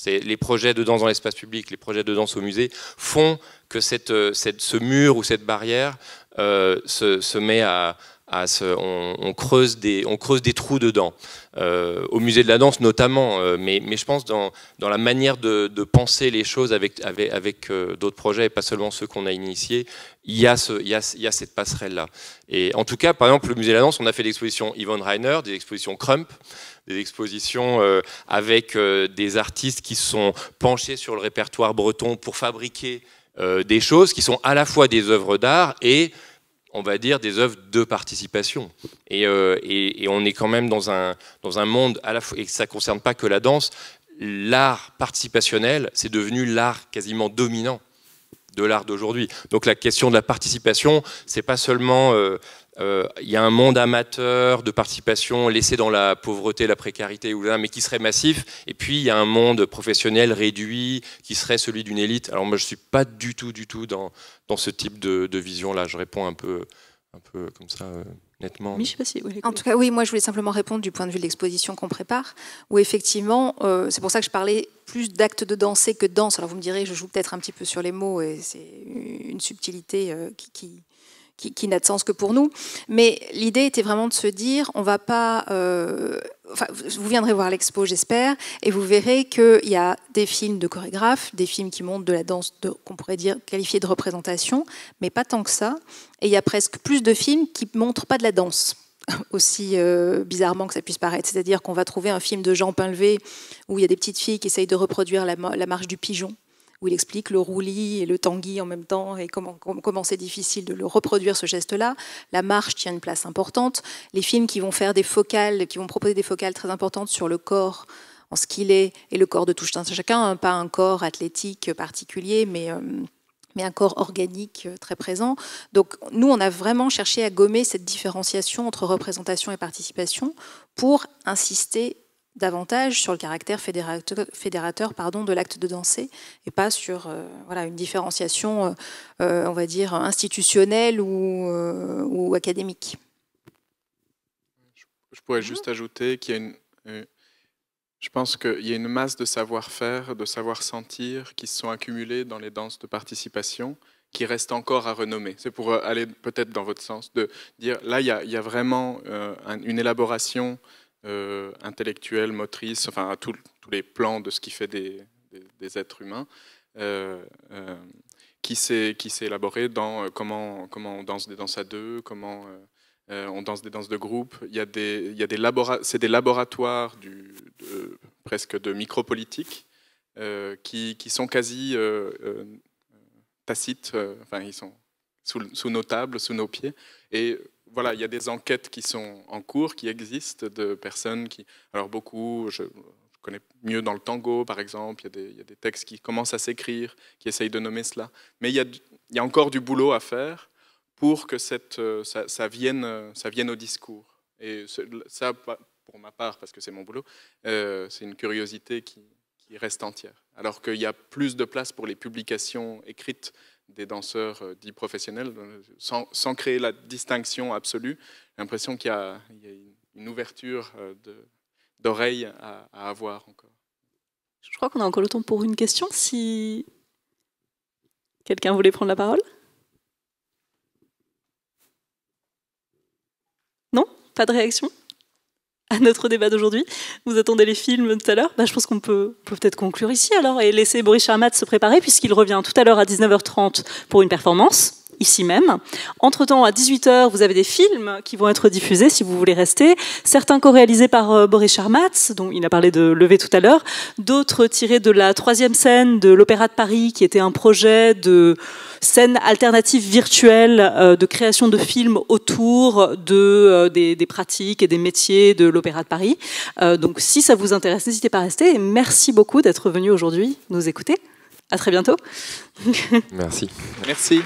[SPEAKER 2] Les projets de danse dans l'espace public, les projets de danse au musée font que ce mur ou cette barrière se met on creuse des trous dedans. Au musée de la danse notamment, mais je pense dans la manière de penser les choses avec d'autres projets, et pas seulement ceux qu'on a initiés, il y a cette passerelle-là. Et en tout cas, par exemple, le musée de la danse, on a fait des expositions Yvonne Rainer, des expositions Crump, des expositions avec des artistes qui se sont penchés sur le répertoire breton pour fabriquer des choses qui sont à la fois des œuvres d'art et, on va dire, des œuvres de participation. Et on est quand même dans un monde, à la fois, et ça ne concerne pas que la danse, l'art participationnel, c'est devenu l'art quasiment dominant de l'art d'aujourd'hui. Donc la question de la participation, c'est pas seulement... il y a un monde amateur de participation laissé dans la pauvreté, la précarité, mais qui serait massif. Et puis il y a un monde professionnel réduit qui serait celui d'une élite. Alors moi je ne suis pas du tout dans ce type de vision-là. Je réponds un peu comme ça nettement.
[SPEAKER 3] Mais je sais pas si,
[SPEAKER 5] en tout cas, oui, moi je voulais simplement répondre du point de vue de l'exposition qu'on prépare, où effectivement, c'est pour ça que je parlais plus d'actes de danser que de danse. Alors vous me direz, je joue peut-être un petit peu sur les mots, et c'est une subtilité qui n'a de sens que pour nous. Mais l'idée était vraiment de se dire, on va pas... vous viendrez voir l'expo, j'espère, et vous verrez qu'il y a des films de chorégraphes, des films qui montrent de la danse qu'on pourrait qualifier de représentation, mais pas tant que ça. Et il y a presque plus de films qui ne montrent pas de la danse, aussi bizarrement que ça puisse paraître. C'est-à-dire qu'on va trouver un film de Jean Pinlevé où il y a des petites filles qui essayent de reproduire la marche du pigeon, où il explique le roulis et le tanguy en même temps, et comment c'est difficile de le reproduire, ce geste-là. La marche tient une place importante. Les films qui vont faire qui vont proposer des focales très importantes sur le corps, en ce qu'il est, et le corps de tout un chacun, hein, pas un corps athlétique particulier, mais un corps organique très présent. Donc nous, on a vraiment cherché à gommer cette différenciation entre représentation et participation pour insister davantage sur le caractère fédérateur de l'acte de danser, et pas sur une différenciation, on va dire, institutionnelle ou académique.
[SPEAKER 4] Je pourrais juste ajouter qu'il y a je pense qu'il y a une masse de savoir-faire, de savoir-sentir qui se sont accumulés dans les danses de participation, qui restent encore à renommer. C'est pour aller peut-être dans votre sens, de dire, là, il y a vraiment une élaboration intellectuelle, motrice, enfin à tous les plans de ce qui fait des êtres humains, qui s'est élaboré dans comment on danse des danses à deux, comment on danse des danses de groupe. C'est des laboratoires presque de micropolitique qui sont quasi tacites, enfin ils sont sous nos tables, sous nos pieds. Et voilà, il y a des enquêtes qui sont en cours, qui existent, de personnes qui... Alors beaucoup, je connais mieux dans le tango, par exemple, il y a des textes qui commencent à s'écrire, qui essayent de nommer cela. Mais il y a encore du boulot à faire pour que ça vienne au discours. Et ça, pour ma part, parce que c'est mon boulot, c'est une curiosité qui reste entière. Alors qu'il y a plus de place pour les publications écrites des danseurs dits professionnels, sans créer la distinction absolue. J'ai l'impression qu'il y a une ouverture d'oreille à avoir encore.
[SPEAKER 3] Je crois qu'on a encore le temps pour une question, si quelqu'un voulait prendre la parole. Non ? Pas de réaction à notre débat d'aujourd'hui? Vous attendez les films tout à l'heure? Je pense qu'on peut peut-être conclure ici alors et laisser Boris Charmat se préparer, puisqu'il revient tout à l'heure à 19h30 pour une performance, ici même. Entre-temps, à 18h, vous avez des films qui vont être diffusés si vous voulez rester. Certains co-réalisés par Boris Charmat, dont il a parlé de Levé tout à l'heure. D'autres tirés de la 3e scène de l'Opéra de Paris, qui était un projet de scène alternative virtuelle de création de films autour des pratiques et des métiers de l'Opéra de Paris. Donc si ça vous intéresse, n'hésitez pas à rester. Et merci beaucoup d'être venu aujourd'hui nous écouter. À très bientôt.
[SPEAKER 2] Merci.
[SPEAKER 4] Merci.